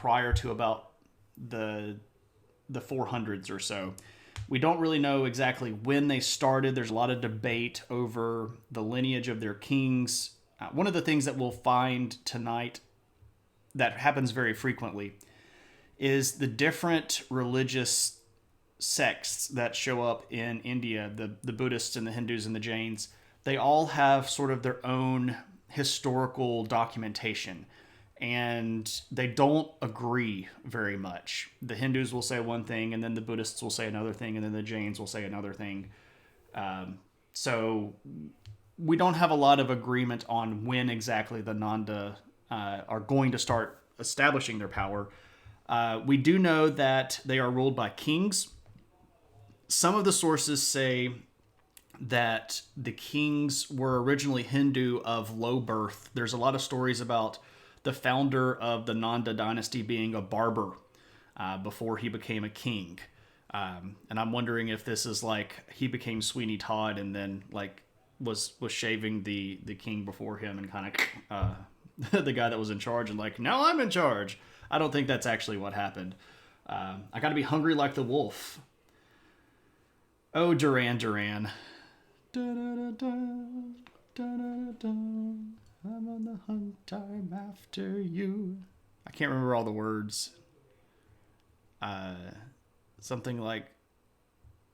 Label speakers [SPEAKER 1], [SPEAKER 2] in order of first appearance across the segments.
[SPEAKER 1] prior to about the 400s or so. We don't really know exactly when they started. There's a lot of debate over the lineage of their kings. One of the things that we'll find tonight that happens very frequently is the different religious sects that show up in India, the Buddhists and the Hindus and the Jains. They all have sort of their own historical documentation, and they don't agree very much. The Hindus will say one thing, and then the Buddhists will say another thing, and then the Jains will say another thing. So we don't have a lot of agreement on when exactly the Nanda are going to start establishing their power. We do know that they are ruled by kings. Some of the sources say that the kings were originally Hindu of low birth. There's a lot of stories about the founder of the Nanda dynasty being a barber before he became a king. And I'm wondering if this is like he became Sweeney Todd and then like was shaving the king before him and kind of the guy that was in charge and like, now I'm in charge. I don't think that's actually what happened. I gotta be hungry like the wolf. Oh, Duran Duran. Da, da, da, da, da, da. I'm on the hunt, I'm after you. I can't remember all the words. Something like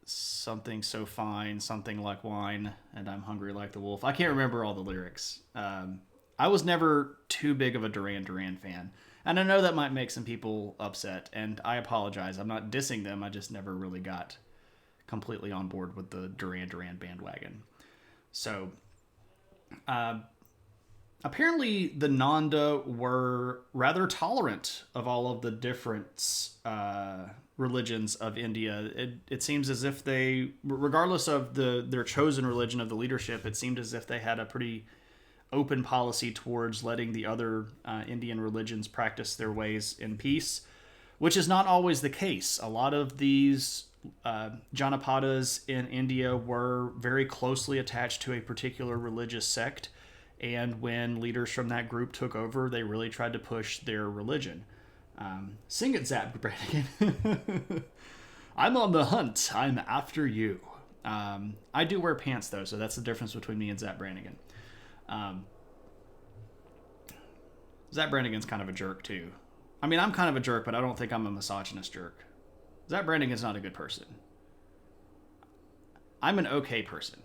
[SPEAKER 1] something so fine, something like wine, and I'm hungry like the wolf. I can't remember all the lyrics. I was never too big of a Duran Duran fan. And I know that might make some people upset, and I apologize. I'm not dissing them. I just never really got completely on board with the Duran Duran bandwagon. So, apparently the Nanda were rather tolerant of all of the different religions of India. It seems as if they, regardless of their chosen religion of the leadership, it seemed as if they had a pretty open policy towards letting the other Indian religions practice their ways in peace, which is not always the case. A lot of these Janapadas in India were very closely attached to a particular religious sect, and when leaders from that group took over, they really tried to push their religion. Sing it, Zap Brannigan. I'm on the hunt. I'm after you. I do wear pants, though, so that's the difference between me and Zap Brannigan. Zap Brannigan's kind of a jerk, too. I mean, I'm kind of a jerk, but I don't think I'm a misogynist jerk. Zap Brannigan's not a good person. I'm an okay person.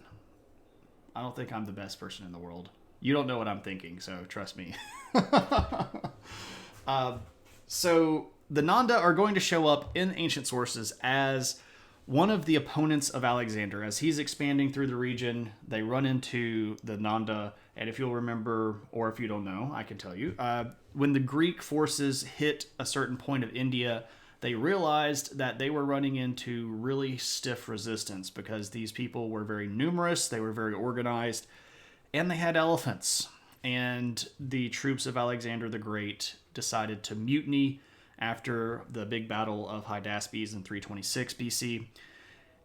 [SPEAKER 1] I don't think I'm the best person in the world. You don't know what I'm thinking, so trust me. So the Nanda are going to show up in ancient sources as one of the opponents of Alexander. As he's expanding through the region, they run into the Nanda. And if you'll remember, or if you don't know, I can tell you, when the Greek forces hit a certain point of India, they realized that they were running into really stiff resistance because these people were very numerous, they were very organized, and they had elephants. And the troops of Alexander the Great decided to mutiny after the big battle of Hydaspes in 326 BC.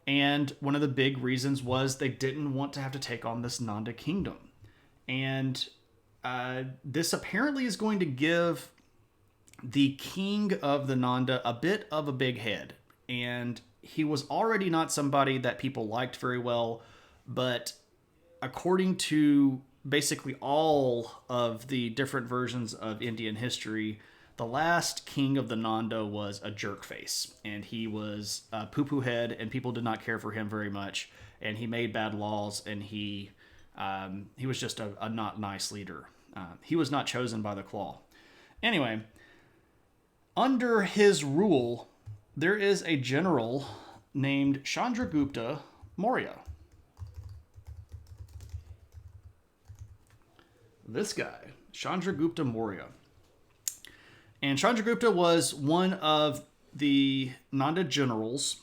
[SPEAKER 1] And one of the big reasons was they didn't want to have to take on this Nanda kingdom. And this apparently is going to give the king of the Nanda a bit of a big head. And he was already not somebody that people liked very well, but according to basically all of the different versions of Indian history, the last king of the Nanda was a jerkface, and he was a poo-poo head, and people did not care for him very much, and he made bad laws, and he was just a not nice leader. He was not chosen by the claw. Anyway, under his rule, there is a general named Chandragupta Maurya. This guy, Chandragupta Maurya. And Chandragupta was one of the Nanda generals,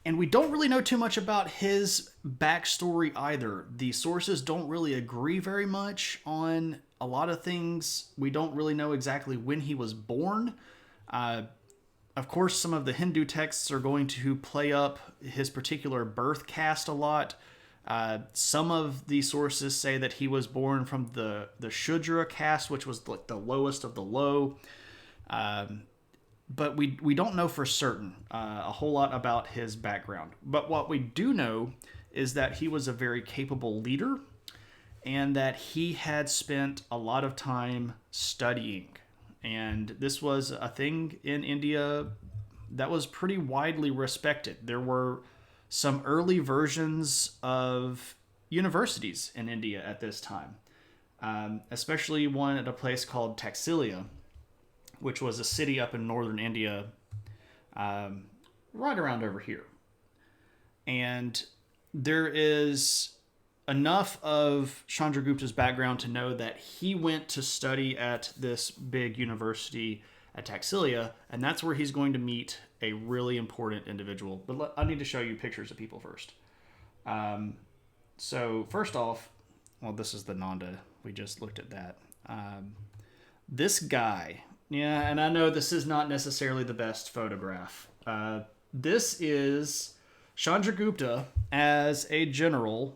[SPEAKER 1] and we don't really know too much about his backstory either. The sources don't really agree very much on a lot of things. We don't really know exactly when he was born. Of course, some of the Hindu texts are going to play up his particular birth caste a lot. Some of the sources say that he was born from the Shudra caste, which was like the lowest of the low. But we don't know for certain a whole lot about his background. But what we do know is that he was a very capable leader and that he had spent a lot of time studying. And this was a thing in India that was pretty widely respected. There were some early versions of universities in India at this time, especially one at a place called Taxilia, which was a city up in northern India, right around over here. And there is enough of Chandragupta's background to know that he went to study at this big university at Taxilia, and that's where he's going to meet a really important individual. But I need to show you pictures of people first. So first off, well, this is the Nanda. We just looked at that. This guy, yeah, and I know this is not necessarily the best photograph. This is Chandragupta as a general,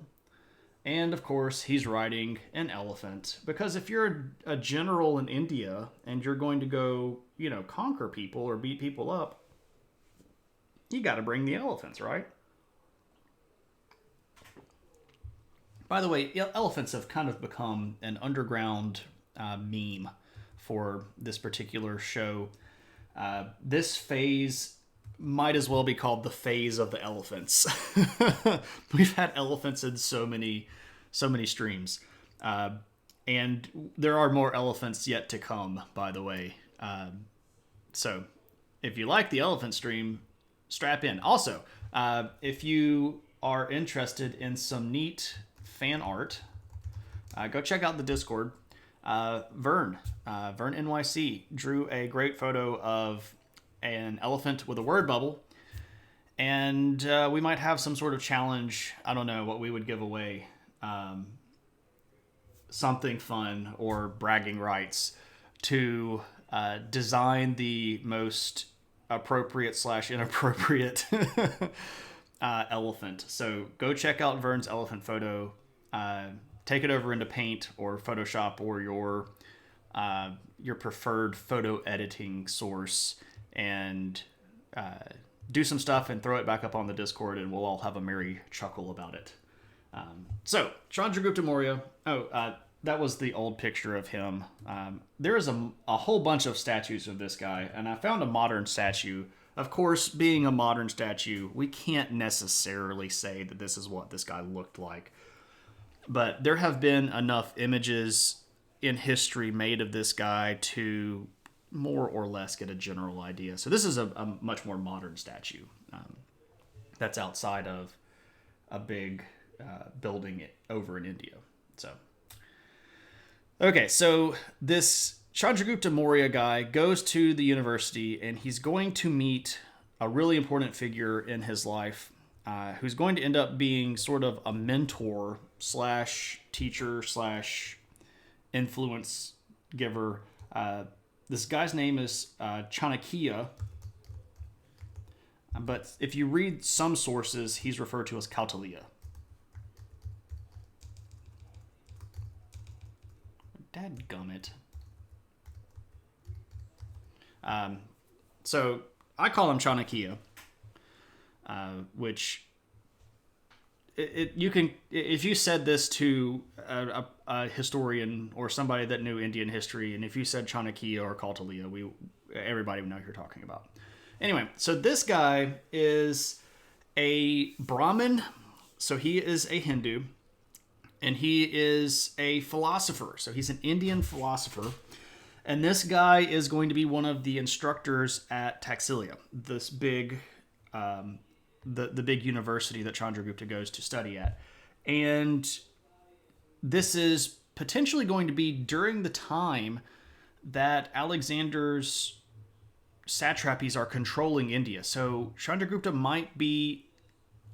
[SPEAKER 1] and of course he's riding an elephant. Because if you're a general in India and you're going to go, conquer people or beat people up, you got to bring the elephants, right? By the way, elephants have kind of become an underground meme for this particular show. This phase might as well be called the phase of the elephants. We've had elephants in so many streams. And there are more elephants yet to come, by the way. So if you like the elephant stream, strap in. Also, if you are interested in some neat fan art, go check out the Discord. Vern NYC drew a great photo of an elephant with a word bubble, and we might have some sort of challenge. I don't know what we would give away. Something fun or bragging rights to design the most appropriate / inappropriate elephant. So go check out Vern's elephant photo. Take it over into Paint or Photoshop or your preferred photo editing source, and do some stuff and throw it back up on the Discord, and we'll all have a merry chuckle about it. So Chandragupta Maurya. That was the old picture of him. There is a whole bunch of statues of this guy, and I found a modern statue. Of course, being a modern statue, we can't necessarily say that this is what this guy looked like. But there have been enough images in history made of this guy to more or less get a general idea. So this is a much more modern statue that's outside of a big building over in India. So, okay, so this Chandragupta Maurya guy goes to the university, and he's going to meet a really important figure in his life who's going to end up being sort of a mentor / teacher / influence giver. This guy's name is Chanakya, but if you read some sources, he's referred to as Kautilya. Dadgummit. So I call him Chanakya, which you can, if you said this to a historian or somebody that knew Indian history, and if you said Chanakya or Kautilya, everybody would know who you're talking about. Anyway, so this guy is a Brahmin, so he is a Hindu, and he is a philosopher. So he's an Indian philosopher. And this guy is going to be one of the instructors at Taxilia, this big, the big university that Chandragupta goes to study at. And this is potentially going to be during the time that Alexander's satrapies are controlling India. So Chandragupta might be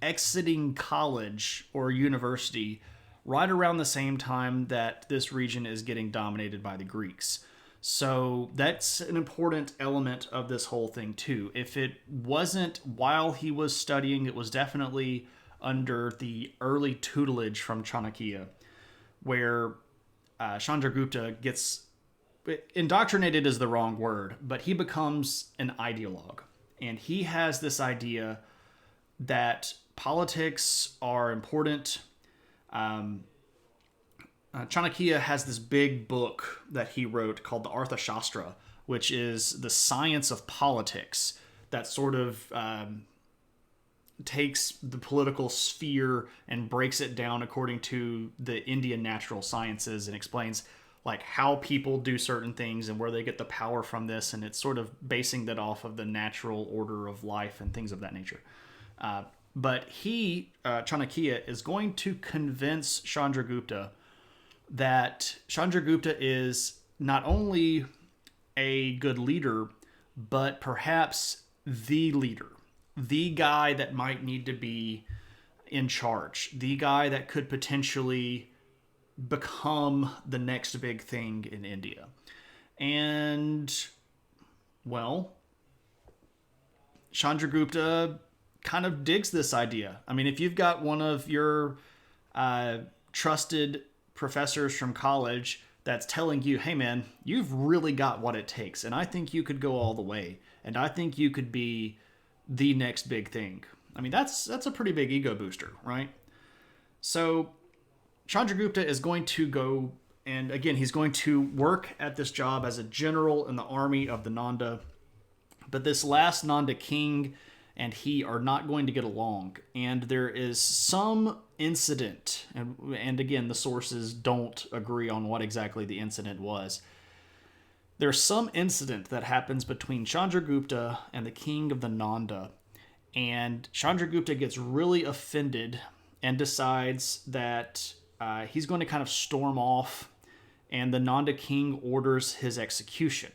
[SPEAKER 1] exiting college or university right around the same time that this region is getting dominated by the Greeks. So that's an important element of this whole thing too. If it wasn't while he was studying, it was definitely under the early tutelage from Chanakya, where Chandragupta gets indoctrinated is the wrong word, but he becomes an ideologue. And he has this idea that politics are important. Chanakya has this big book that he wrote called the Arthashastra, which is the science of politics that sort of takes the political sphere and breaks it down according to the Indian natural sciences and explains like how people do certain things and where they get the power from this, and it's sort of basing that off of the natural order of life and things of that nature. But Chanakya, is going to convince Chandragupta that Chandragupta is not only a good leader, but perhaps the leader, the guy that might need to be in charge, the guy that could potentially become the next big thing in India. And, well, Chandragupta kind of digs this idea. I mean, if you've got one of your trusted professors from college that's telling you, hey man, you've really got what it takes, and I think you could go all the way, and I think you could be the next big thing. I mean, that's a pretty big ego booster, right? So Chandragupta is going to go, and again, he's going to work at this job as a general in the army of the Nanda. But this last Nanda king and he are not going to get along. And there is some incident, and again, the sources don't agree on what exactly the incident was. There's some incident that happens between Chandragupta and the king of the Nanda. And Chandragupta gets really offended and decides that he's going to kind of storm off, and the Nanda king orders his execution.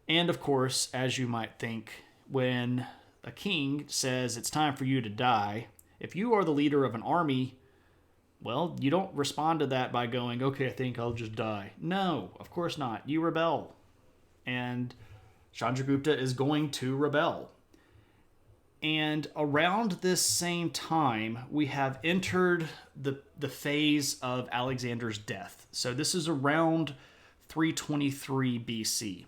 [SPEAKER 1] And of course, as you might think, when a king says it's time for you to die, if you are the leader of an army, well, you don't respond to that by going, okay, I think I'll just die. No, of course not. You rebel. And Chandragupta is going to rebel. And around this same time, we have entered the phase of Alexander's death. So this is around 323 BC.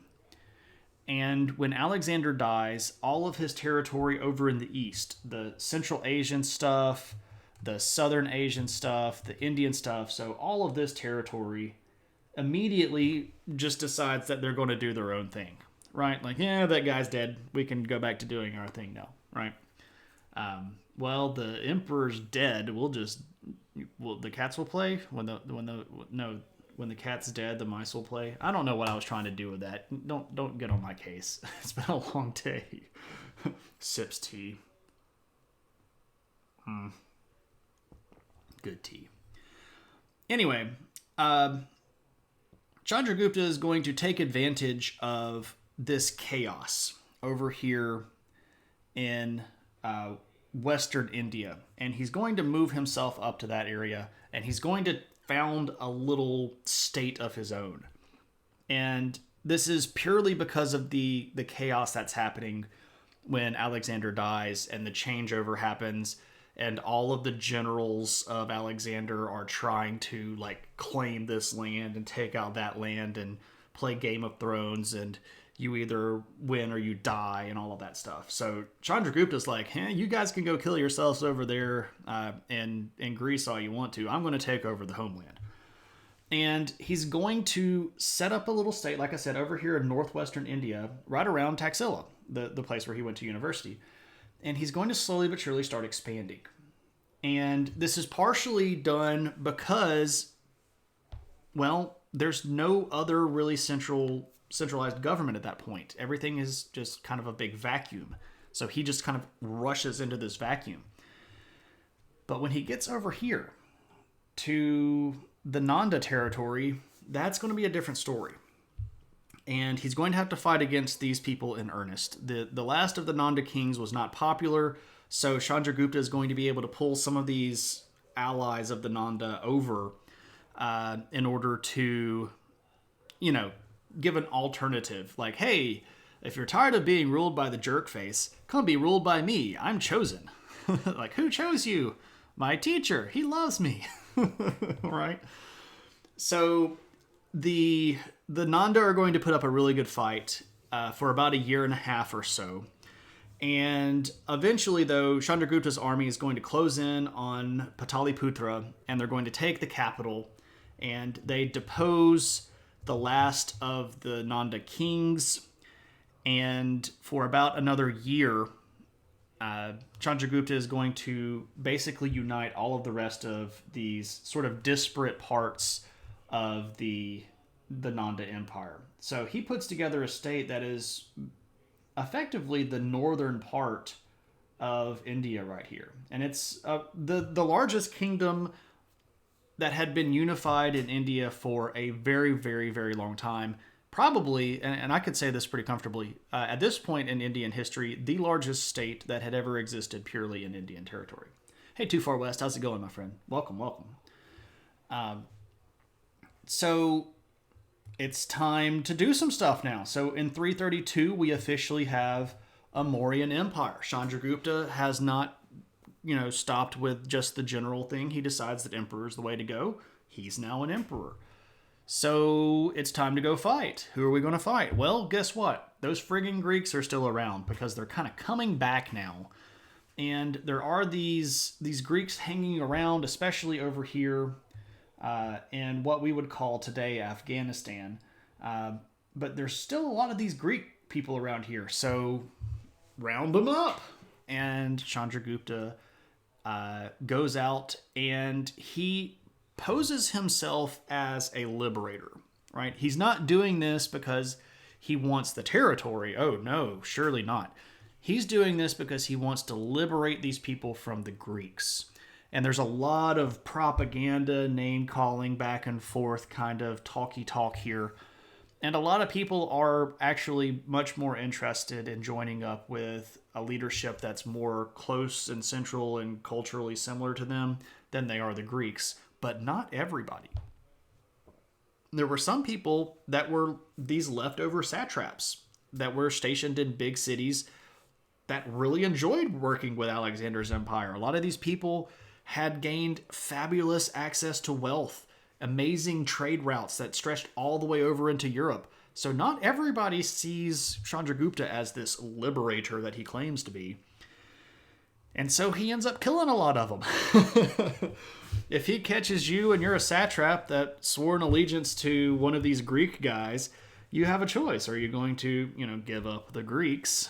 [SPEAKER 1] And when Alexander dies, all of his territory over in the east, the Central Asian stuff, the Southern Asian stuff, the Indian stuff, so all of this territory immediately just decides that they're going to do their own thing, right? Like, yeah, that guy's dead. We can go back to doing our thing now, right? Well, the emperor's dead. The cats will play when the cat's dead, the mice will play. I don't know what I was trying to do with that. Don't get on my case. It's been a long day. Sips tea. Good tea. Anyway, Chandragupta is going to take advantage of this chaos over here in Western India, and he's going to move himself up to that area, and he's going to found a little state of his own. And this is purely because of the chaos that's happening when Alexander dies and the changeover happens, and all of the generals of Alexander are trying to like claim this land and take out that land and play Game of Thrones, and you either win or you die and all of that stuff. So Chandragupta's like, hey, you guys can go kill yourselves over there in Greece all you want to. I'm going to take over the homeland. And he's going to set up a little state, like I said, over here in northwestern India, right around Taxila, the place where he went to university. And he's going to slowly but surely start expanding. And this is partially done because, well, there's no other really centralized government at that point. Everything is just kind of a big vacuum. So he just kind of rushes into this vacuum. But when he gets over here to the Nanda territory, that's going to be a different story. And he's going to have to fight against these people in earnest. The last of the Nanda kings was not popular, so Chandragupta is going to be able to pull some of these allies of the Nanda over in order to, give an alternative. Like, hey, if you're tired of being ruled by the jerk face, come be ruled by me. I'm chosen. Like, who chose you? My teacher. He loves me. Right? So the the Nanda are going to put up a really good fight for about a year and a half or so. And eventually, though, Chandragupta's army is going to close in on Pataliputra, and they're going to take the capital, and they depose the last of the Nanda kings. And for about another year, Chandragupta is going to basically unite all of the rest of these sort of disparate parts of the Nanda Empire. So he puts together a state that is effectively the northern part of India right here. And it's the largest kingdom that had been unified in India for a very, very, very long time. Probably, and I could say this pretty comfortably, at this point in Indian history, the largest state that had ever existed purely in Indian territory. Hey, Too Far West, how's it going, my friend? Welcome, welcome. So it's time to do some stuff now. So in 332, we officially have a Mauryan Empire. Chandragupta has not, stopped with just the general thing. He decides that emperor is the way to go. He's now an emperor. So it's time to go fight. Who are we going to fight? Well, guess what? Those friggin' Greeks are still around because they're kind of coming back now. And there are these Greeks hanging around, especially over here in what we would call today Afghanistan. But there's still a lot of these Greek people around here. So round them up. And Chandragupta goes out and he poses himself as a liberator, right? He's not doing this because he wants the territory. Oh, no, surely not. He's doing this because he wants to liberate these people from the Greeks. And there's a lot of propaganda, name-calling, back and forth kind of talky talk here. And a lot of people are actually much more interested in joining up with a leadership that's more close and central and culturally similar to them than they are the Greeks. But not everybody. There were some people that were these leftover satraps that were stationed in big cities that really enjoyed working with Alexander's empire. A lot of these people had gained fabulous access to wealth, amazing trade routes that stretched all the way over into Europe. So not everybody sees Chandragupta as this liberator that he claims to be. And so he ends up killing a lot of them. If he catches you and you're a satrap that swore an allegiance to one of these Greek guys, you have a choice. Are you going to, give up the Greeks?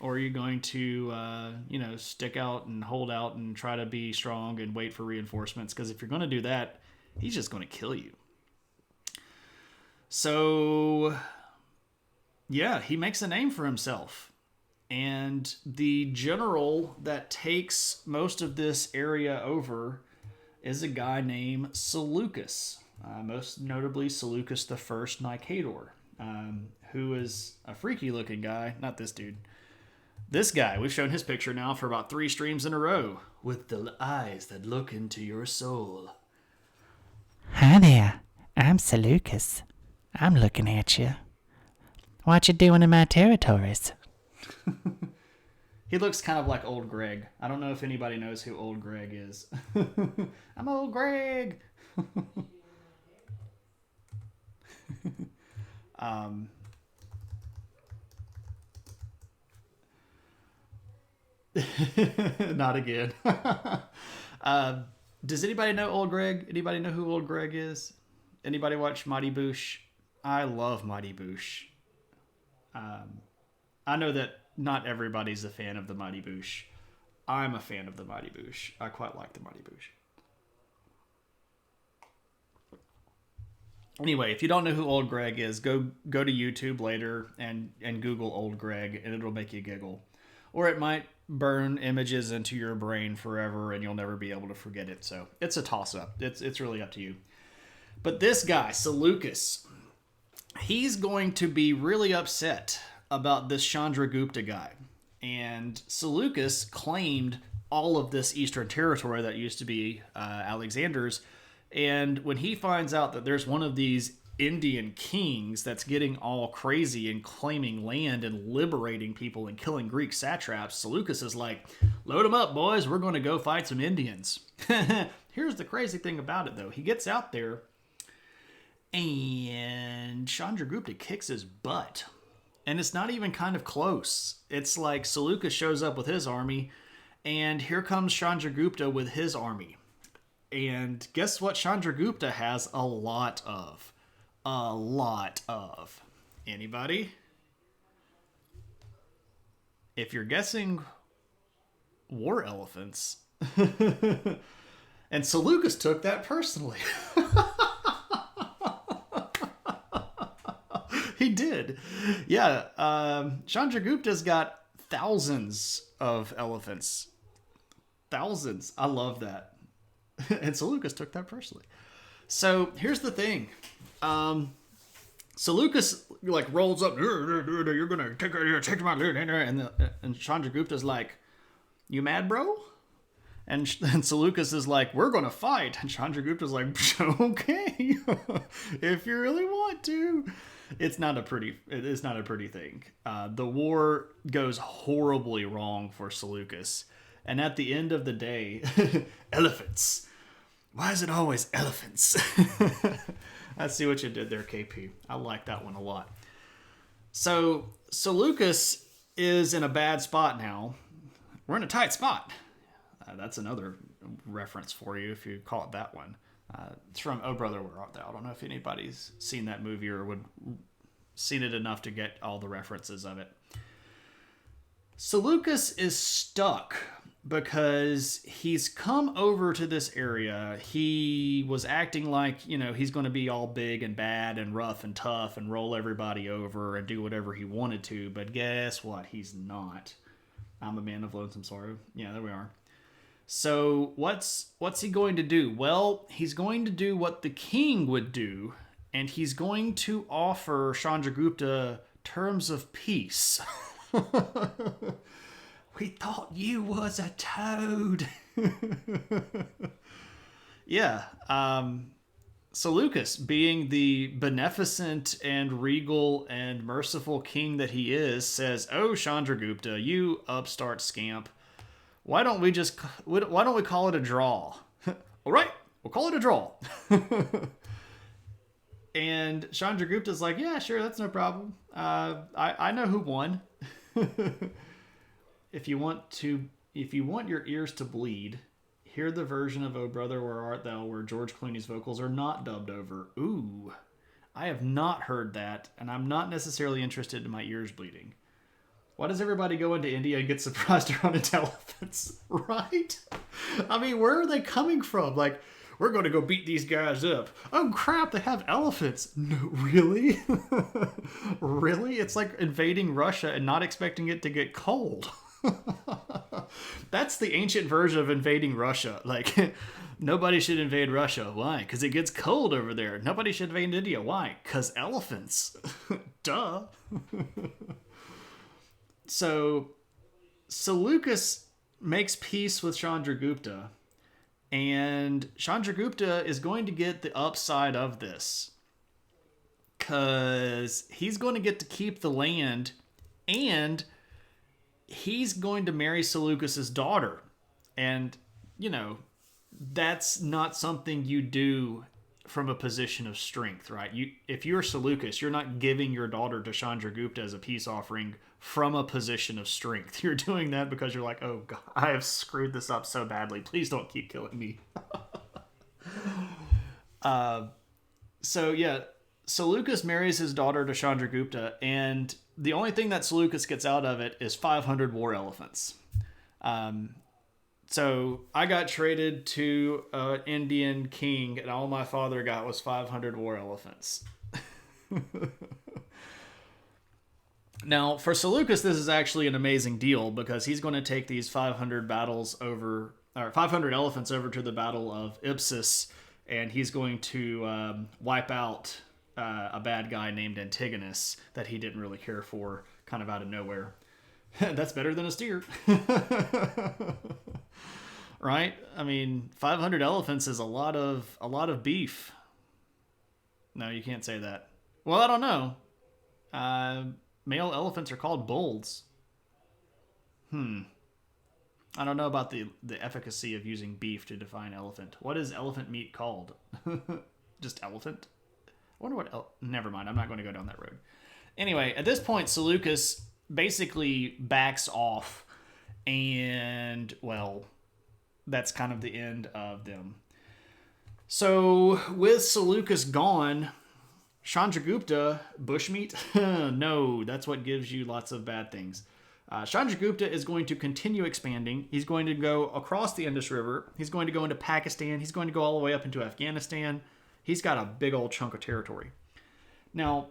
[SPEAKER 1] Or are you going to, stick out and hold out and try to be strong and wait for reinforcements? Because if you're going to do that, he's just going to kill you. So, yeah, he makes a name for himself. And the general that takes most of this area over is a guy named Seleucus, most notably Seleucus I Nicator, who is a freaky looking guy. Not this dude. This guy, we've shown his picture now for about 3 streams in a row, with the eyes that look into your soul.
[SPEAKER 2] Hi there, I'm Seleucus. I'm looking at you. What you doing in my territories?
[SPEAKER 1] He looks kind of like Old Greg. I don't know if anybody knows who Old Greg is. I'm Old Greg. Not again. Does anybody know Old Greg? Anybody know who Old Greg is? Anybody watch Mighty Boosh? I love Mighty Boosh. I know that not everybody's a fan of the Mighty Boosh. I'm a fan of the Mighty Boosh. I quite like the Mighty Boosh. Anyway, if you don't know who Old Greg is, go to YouTube later and Google Old Greg, and it'll make you giggle. Or it might burn images into your brain forever, and you'll never be able to forget it. So it's a toss-up. It's really up to you. But this guy, Seleucus, he's going to be really upset about this Chandragupta guy. And Seleucus claimed all of this eastern territory that used to be Alexander's. And when he finds out that there's one of these Indian kings that's getting all crazy and claiming land and liberating people and killing Greek satraps, Seleucus is like, load them up, boys. We're going to go fight some Indians. Here's the crazy thing about it, though. He gets out there And Chandragupta kicks his butt. And it's not even kind of close. It's like Seleucus shows up with his army, and here comes Chandragupta with his army. And guess what Chandragupta has a lot of? A lot of. Anybody? If you're guessing war elephants, and Seleucus took that personally. He did. Yeah. Chandragupta's got thousands of elephants. Thousands. I love that. And Seleucus took that personally. So here's the thing. Seleucus like rolls up. You're gonna take my loot, and Chandragupta's like, "You mad, bro?" And Seleucus is like, "We're gonna fight." And Chandragupta's like, "Okay, if you really want to." It is not a pretty thing. The war goes horribly wrong for Seleucus, and at the end of the day, elephants. Why is it always elephants? I see what you did there, KP. I like that one a lot. So Seleucus is in a bad spot now. We're in a tight spot. That's another reference for you if you call it that one. It's from Oh Brother, Where Art Thou? I don't know if anybody's seen that movie or would seen it enough to get all the references of it. Seleucus is stuck because he's come over to this area. He was acting like, he's going to be all big and bad and rough and tough and roll everybody over and do whatever he wanted to. But guess what? He's not. I'm a man of lonesome sorrow. Yeah, there we are. So what's he going to do? Well, he's going to do what the king would do, and he's going to offer Chandragupta terms of peace. We thought you was a toad. Yeah. Seleucus, being the beneficent and regal and merciful king that he is, says, "Oh, Chandragupta, you upstart scamp. Why don't we call it a draw?" All right, we'll call it a draw. And Chandragupta's like, "Yeah, sure, that's no problem. I know who won." If you want your ears to bleed, hear the version of "Oh Brother, Where Art Thou" where George Clooney's vocals are not dubbed over. Ooh, I have not heard that, and I'm not necessarily interested in my ears bleeding. Why does everybody go into India and get surprised around into elephants, right? I mean, where are they coming from? Like, we're going to go beat these guys up. Oh, crap, they have elephants. No, really? Really? It's like invading Russia and not expecting it to get cold. That's the ancient version of invading Russia. Like, nobody should invade Russia. Why? Because it gets cold over there. Nobody should invade India. Why? Because elephants. Duh. So Seleucus makes peace with Chandragupta, and Chandragupta is going to get the upside of this because he's going to get to keep the land, and he's going to marry Seleucus's daughter. And, that's not something you do from a position of strength, right? If you're Seleucus, you're not giving your daughter to Chandragupta as a peace offering from a position of strength. You're doing that because you're like, "Oh God, I have screwed this up so badly. Please don't keep killing me." So yeah, Seleucus marries his daughter to Chandragupta, and the only thing that Seleucus gets out of it is 500 war elephants. So I got traded to an Indian king, and all my father got was 500 war elephants. Now, for Seleucus, this is actually an amazing deal because he's going to take these 500 elephants over to the Battle of Ipsus, and he's going to wipe out a bad guy named Antigonus that he didn't really care for, kind of out of nowhere. That's better than a steer. Right? I mean, 500 elephants is a lot of beef. No, you can't say that. Well, I don't know. Male elephants are called bulls. I don't know about the efficacy of using beef to define elephant. What is elephant meat called? Just elephant? wonder what else. Never mind. I'm not going to go down that road. Anyway, at this point, Seleucus basically backs off, and, well, that's kind of the end of them. So, with Seleucus gone, Chandragupta, bushmeat? No, that's what gives you lots of bad things. Chandragupta is going to continue expanding. He's going to go across the Indus River. He's going to go into Pakistan. He's going to go all the way up into Afghanistan. He's got a big old chunk of territory. Now,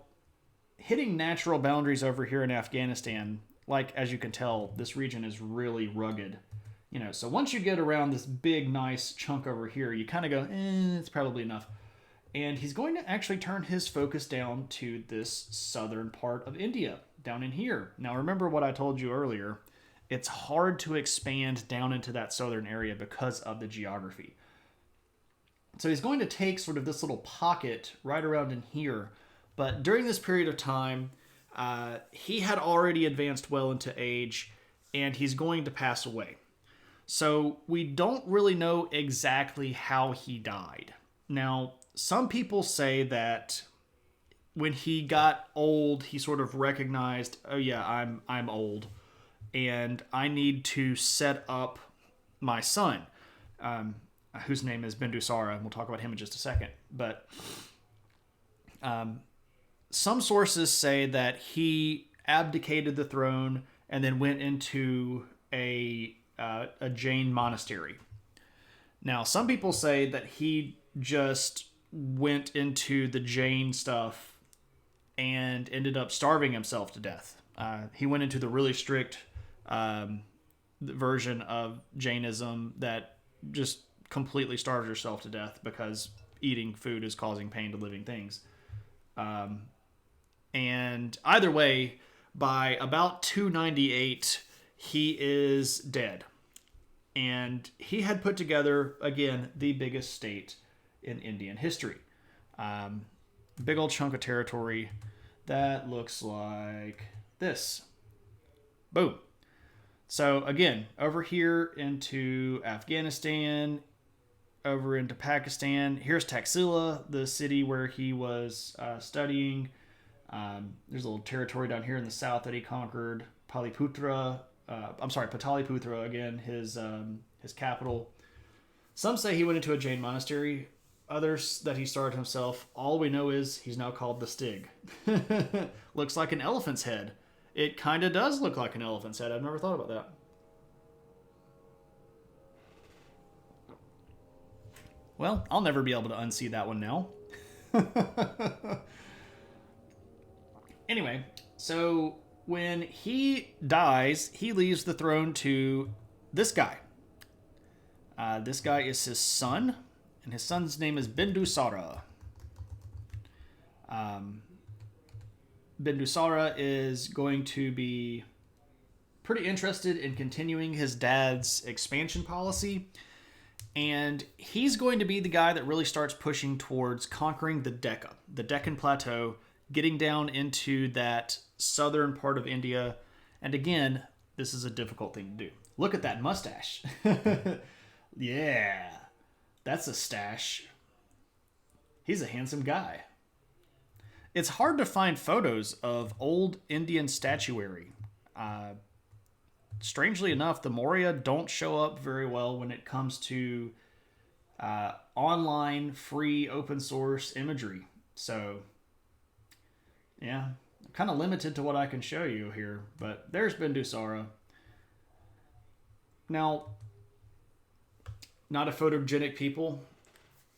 [SPEAKER 1] hitting natural boundaries over here in Afghanistan, like as you can tell, this region is really rugged. So once you get around this big, nice chunk over here, you kind of go, it's probably enough. And he's going to actually turn his focus down to this southern part of India, down in here. Now, remember what I told you earlier. It's hard to expand down into that southern area because of the geography. So he's going to take sort of this little pocket right around in here. But during this period of time, he had already advanced well into age, and he's going to pass away. So we don't really know exactly how he died. Now, some people say that when he got old, he sort of recognized, oh yeah, I'm old, and I need to set up my son, whose name is Bindusara, and we'll talk about him in just a second. But some sources say that he abdicated the throne and then went into a Jain monastery. Now, some people say that he just went into the Jain stuff and ended up starving himself to death. He went into the really strict version of Jainism that just completely starves yourself to death because eating food is causing pain to living things. And either way, by about 298, he is dead. And he had put together, again, the biggest state in Indian history. Big old chunk of territory that looks like this. Boom. So again, over here into Afghanistan, over into Pakistan. Here's Taxila, the city where he was studying. There's a little territory down here in the south that he conquered. Pataliputra again, his capital. Some say he went into a Jain monastery. Others that he started himself. All we know is he's now called the Stig. Looks like an elephant's head. It kind of does look like an elephant's head. I've never thought about that. Well, I'll never be able to unsee that one now. Anyway, so when he dies, he leaves the throne to this guy. This guy is his son, and his son's name is Bindusara. Bindusara is going to be pretty interested in continuing his dad's expansion policy, and he's going to be the guy that really starts pushing towards conquering the Deccan Plateau, getting down into that southern part of India. And again, this is a difficult thing to do. Look at that mustache. Yeah, that's a stash. He's a handsome guy. It's hard to find photos of old Indian statuary. Strangely enough, the Maurya don't show up very well when it comes to online, free, open source imagery. So, yeah, I'm kind of limited to what I can show you here. But there's Bindusara. Now, not a photogenic people.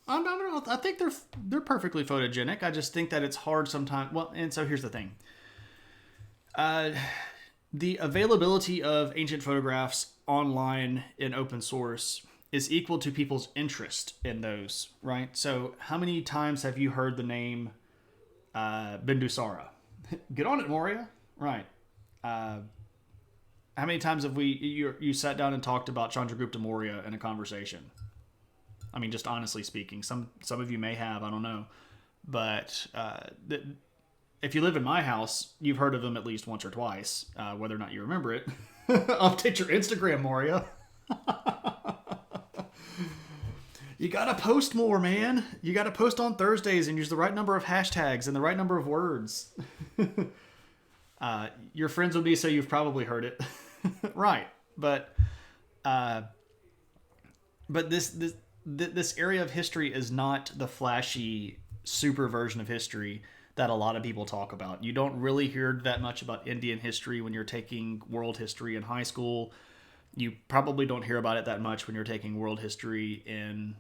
[SPEAKER 1] I think they're perfectly photogenic. I just think that it's hard sometimes. Well, and so here's the thing. The availability of ancient photographs online in open source is equal to people's interest in those, right? So how many times have you heard the name Bindusara? Get on it, Maurya. Right. How many times have you sat down and talked about Chandragupta Maurya in a conversation? I mean, just honestly speaking, some of you may have, I don't know. But if you live in my house, you've heard of him at least once or twice, whether or not you remember it. Update your Instagram, Maurya. You gotta post more, man. You gotta post on Thursdays and use the right number of hashtags and the right number of words. Your friends with me say you've probably heard it. Right. But this area of history is not the flashy super version of history that a lot of people talk about. You don't really hear that much about Indian history when you're taking world history in high school. You probably don't hear about it that much when you're taking world history in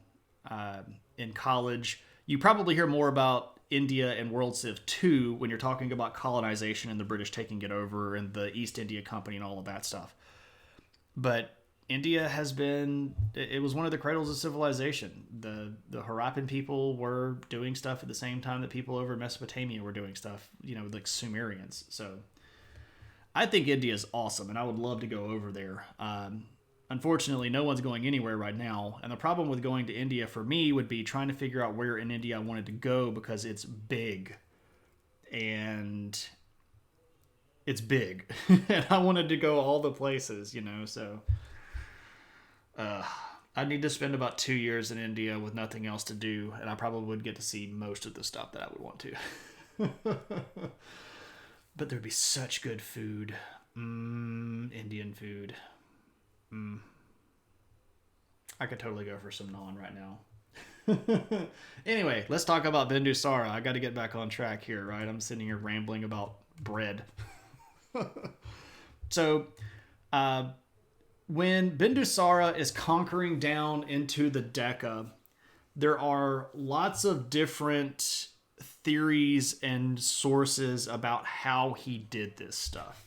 [SPEAKER 1] college. You probably hear more about India and World Civ 2 when you're talking about colonization and the British taking it over and the East India Company and all of that stuff. But India it was one of the cradles of civilization. The Harappan people were doing stuff at the same time that people over Mesopotamia were doing stuff, like Sumerians. So I think India is awesome, and I would love to go over there. Unfortunately, no one's going anywhere right now, and the problem with going to India for me would be trying to figure out where in India I wanted to go because it's big. And it's big. And I wanted to go all the places, so... I need to spend about 2 years in India with nothing else to do, and I probably would get to see most of the stuff that I would want to. But there'd be such good food. Indian food. I could totally go for some naan right now. Anyway, let's talk about Bindusara. I got to get back on track here, right? I'm sitting here rambling about bread. So, when Bindusara is conquering down into the Decca, there are lots of different theories and sources about how he did this stuff.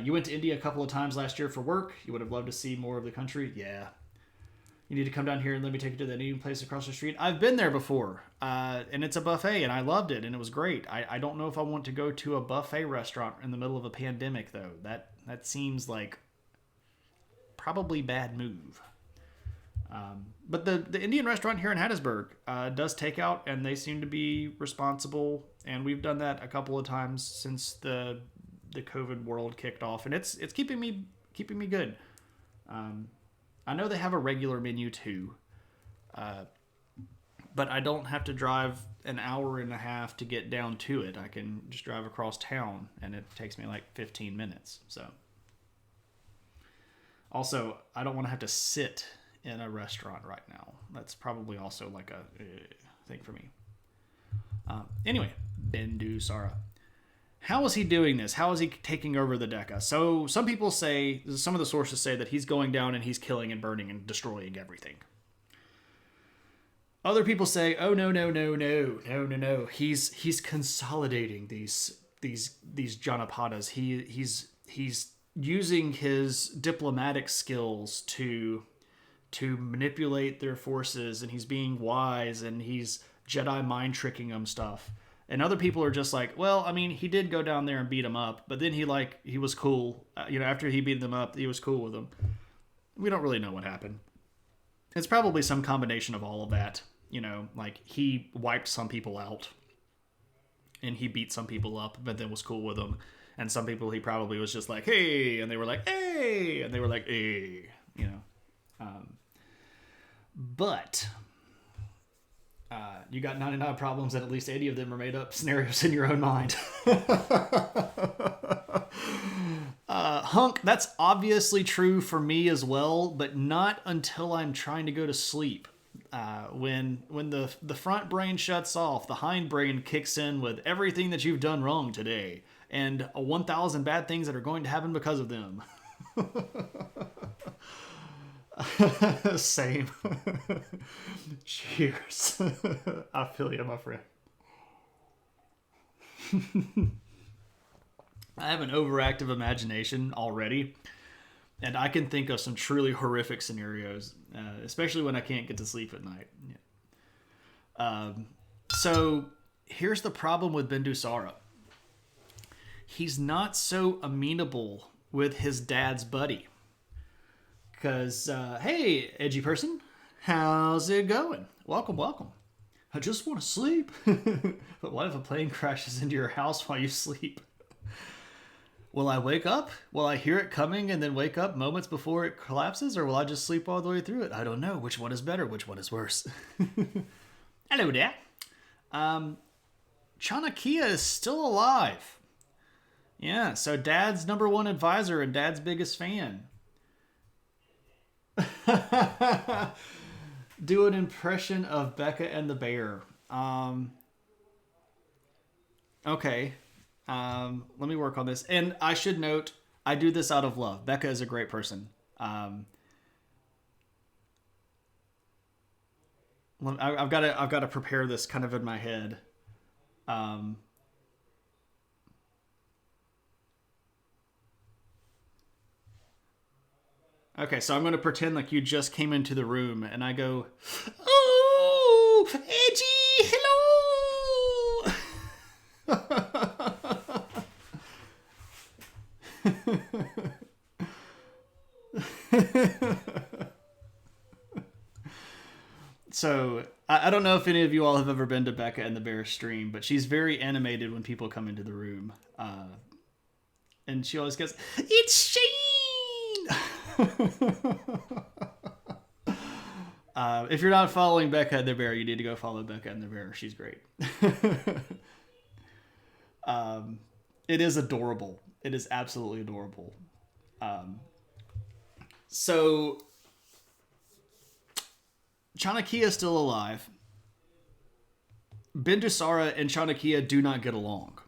[SPEAKER 1] You went to India a couple of times last year for work. You would have loved to see more of the country. Yeah. You need to come down here and let me take you to that eating place across the street. I've been there before, and it's a buffet, and I loved it, and it was great. I don't know if I want to go to a buffet restaurant in the middle of a pandemic, though. That seems like probably bad move. But the Indian restaurant here in Hattiesburg does takeout, and they seem to be responsible. And we've done that a couple of times since the COVID world kicked off, and it's keeping me good. I know they have a regular menu too, but I don't have to drive an hour and a half to get down to it. I can just drive across town, and it takes me like 15 minutes. So. Also, I don't want to have to sit in a restaurant right now. That's probably also like a thing for me. Anyway, Bindusara. How is he doing this? How is he taking over the Decca? So some people say, some of the sources say that he's going down and he's killing and burning and destroying everything. Other people say, oh no. He's consolidating these Janapadas. He's using his diplomatic skills to manipulate their forces, and he's being wise, and he's Jedi mind tricking them stuff. And other people are just like, well, I mean, he did go down there and beat him up, but then he was cool. After he beat them up, he was cool with them. We don't really know what happened. It's probably some combination of all of that. Like he wiped some people out, and he beat some people up, but then was cool with them. And some people he probably was just like, hey, and they were like, hey, and they were like, hey, But you got 99 problems, and at least 80 of them are made up scenarios in your own mind. Hunk, that's obviously true for me as well, but not until I'm trying to go to sleep. When the front brain shuts off, the hind brain kicks in with everything that you've done wrong today. And 1,000 bad things that are going to happen because of them. Same. Cheers. I feel you, my friend. I have an overactive imagination already, and I can think of some truly horrific scenarios, especially when I can't get to sleep at night. So here's the problem with Bindusara. He's not so amenable with his dad's buddy. Because, hey, edgy person, how's it going? Welcome. I just want to sleep. But what if a plane crashes into your house while you sleep? Will I wake up? Will I hear it coming and then wake up moments before it collapses? Or will I just sleep all the way through it? I don't know. Which one is better? Which one is worse? Hello there. Chanakya is still alive. Yeah, so Dad's number one advisor and Dad's biggest fan. Do an impression of Becca and the bear. Okay. Let me work on this. And I should note, I do this out of love. Becca is a great person. I've got to prepare this kind of in my head. Okay, so I'm going to pretend like you just came into the room, and I go, "Oh, Edgy, hello." So I don't know if any of you all have ever been to Becca and the Bear stream, but she's very animated when people come into the room, and she always goes, "It's Shane." If you're not following Becca and the Bear, you need to go follow Becca and the Bear. She's great. It is adorable. It is absolutely adorable. So Chanakya is still alive. Bindusara and Chanakya do not get along.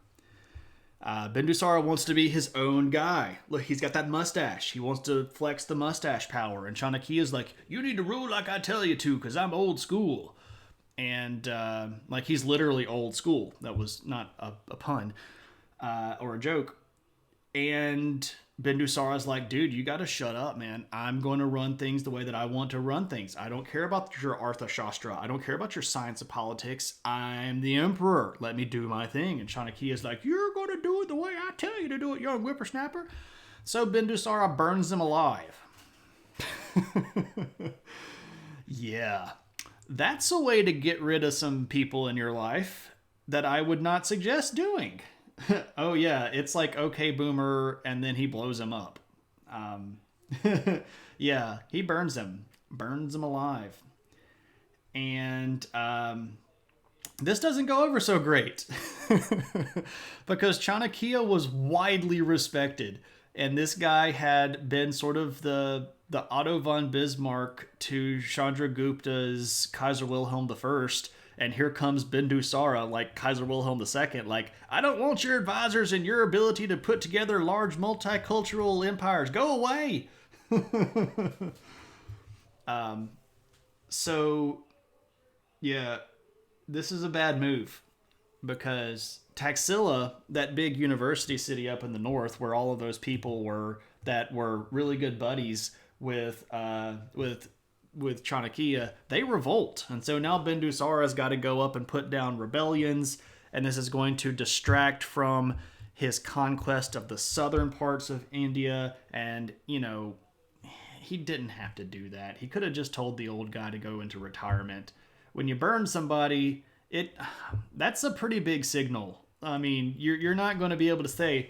[SPEAKER 1] Bindusara wants to be his own guy. Look, he's got that mustache. He wants to flex the mustache power. And Chanakya is like, you need to rule like I tell you to, because I'm old school. And like he's literally old school. That was not a pun or a joke. And Bindusara's like, dude, you got to shut up, man. I'm going to run things the way that I want to run things. I don't care about your Arthashastra. I don't care about your science of politics. I'm the emperor. Let me do my thing. And Chanakya is like, you're going to do it the way I tell you to do it, young whippersnapper. So Bindusara burns him alive. Yeah. That's a way to get rid of some people in your life that I would not suggest doing. Oh yeah, it's like okay boomer, and then he blows him up. Yeah, he burns him alive, and this doesn't go over so great because Chanakya was widely respected, and this guy had been sort of the Otto von Bismarck to Chandragupta's Kaiser Wilhelm I. And here comes Bindusara, like Kaiser Wilhelm II, like, I don't want your advisors and your ability to put together large multicultural empires. Go away! So, yeah, this is a bad move. Because Taxila, that big university city up in the north, where all of those people were that were really good buddies with Chanakya, they revolt. And so now Bindusara's got to go up and put down rebellions, and this is going to distract from his conquest of the southern parts of India. And, you know, he didn't have to do that. He could have just told the old guy to go into retirement. When you burn somebody, that's a pretty big signal. I mean, you're not going to be able to say,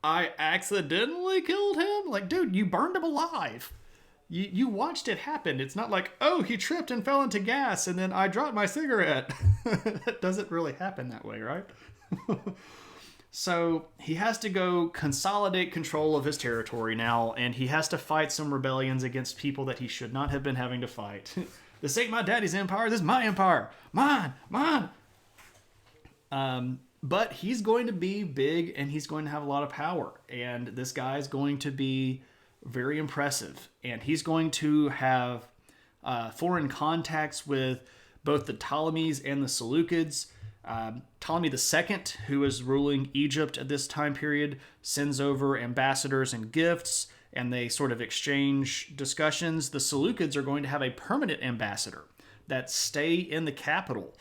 [SPEAKER 1] I accidentally killed him. Like, dude, you burned him alive. You watched it happen. It's not like, oh, he tripped and fell into gas and then I dropped my cigarette. That doesn't really happen that way, right? So he has to go consolidate control of his territory now, and he has to fight some rebellions against people that he should not have been having to fight. This ain't my daddy's empire. This is my empire. Mine. But he's going to be big, and he's going to have a lot of power. And this guy's going to be very impressive, and he's going to have foreign contacts with both the Ptolemies and the Seleucids. Ptolemy II, who is ruling Egypt at this time period, sends over ambassadors and gifts, and they sort of exchange discussions. The Seleucids are going to have a permanent ambassador that stay in the capital,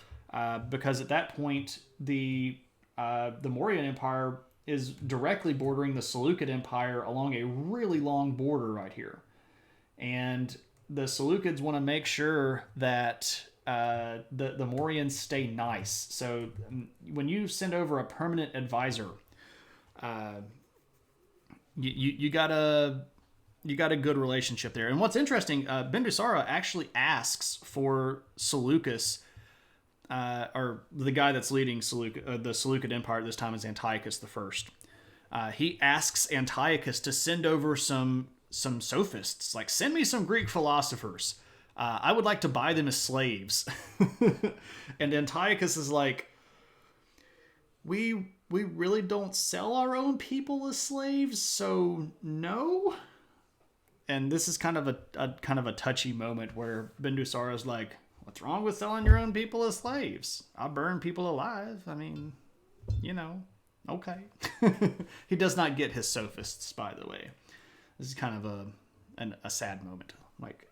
[SPEAKER 1] because at that point the Mauryan Empire is directly bordering the Seleucid Empire along a really long border right here. And the Seleucids want to make sure that the Mauryans stay nice. So when you send over a permanent advisor, you got a good relationship there. And what's interesting, Bindusara actually asks for Seleucus, or the guy that's leading the Seleucid Empire this time is Antiochus the First. He asks Antiochus to send over some sophists, like send me some Greek philosophers. I would like to buy them as slaves. And Antiochus is like, we really don't sell our own people as slaves, so no. And this is kind of a touchy moment where Bindusara is like, what's wrong with selling your own people as slaves? I'll burn people alive. I mean, okay. He does not get his sophists, by the way. This is kind of a sad moment, like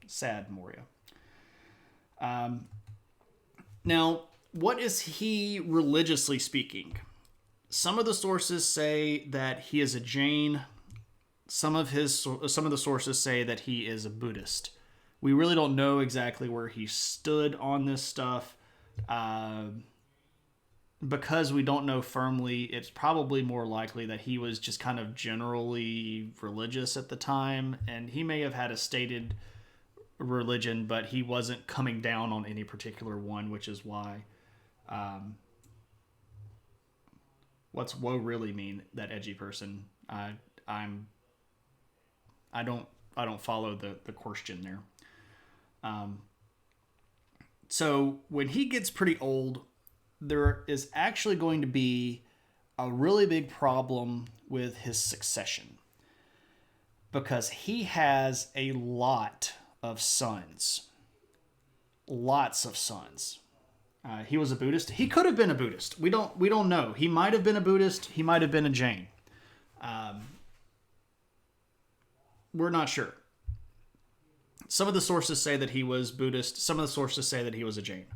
[SPEAKER 1] sad Maurya. Now, what is he religiously speaking? Some of the sources say that he is a Jain. Some of the sources say that he is a Buddhist. We really don't know exactly where he stood on this stuff. Because we don't know firmly, it's probably more likely that he was just kind of generally religious at the time, and he may have had a stated religion, but he wasn't coming down on any particular one, which is why. What's woe really mean? That edgy person. I don't follow the question there. So when he gets pretty old, there is actually going to be a really big problem with his succession, because he has a lot of sons. Lots of sons. He was a Buddhist. He could have been a Buddhist. We don't know. He might have been a Buddhist. He might have been a Jain. We're not sure. Some of the sources say that he was Buddhist. Some of the sources say that he was a Jain.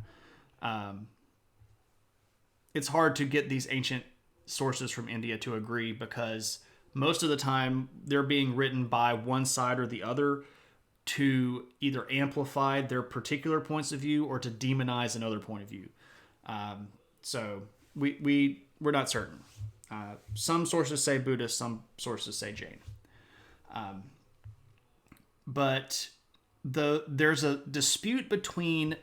[SPEAKER 1] It's hard to get these ancient sources from India to agree, because most of the time they're being written by one side or the other to either amplify their particular points of view or to demonize another point of view. So we're not certain. Some sources say Buddhist, some sources say Jain. But there's a dispute between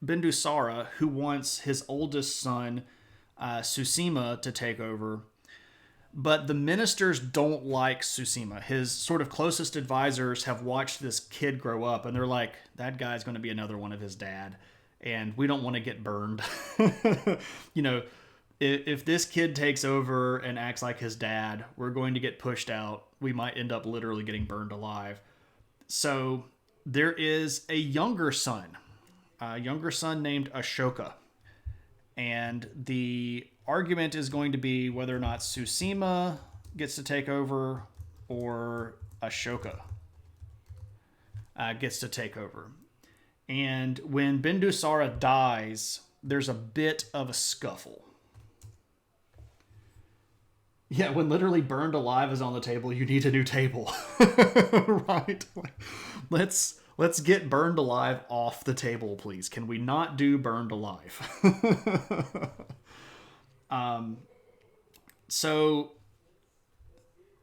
[SPEAKER 1] Bindusara, who wants his oldest son, Susima, to take over. But the ministers don't like Susima. His sort of closest advisors have watched this kid grow up, and they're like, that guy's going to be another one of his dad, and we don't want to get burned. If this kid takes over and acts like his dad, we're going to get pushed out. We might end up literally getting burned alive. So there is a younger son named Ashoka. And the argument is going to be whether or not Susima gets to take over or Ashoka gets to take over. And when Bindusara dies, there's a bit of a scuffle. Yeah, when literally burned alive is on the table, you need a new table. Right? Let's get burned alive off the table, please. Can we not do burned alive? So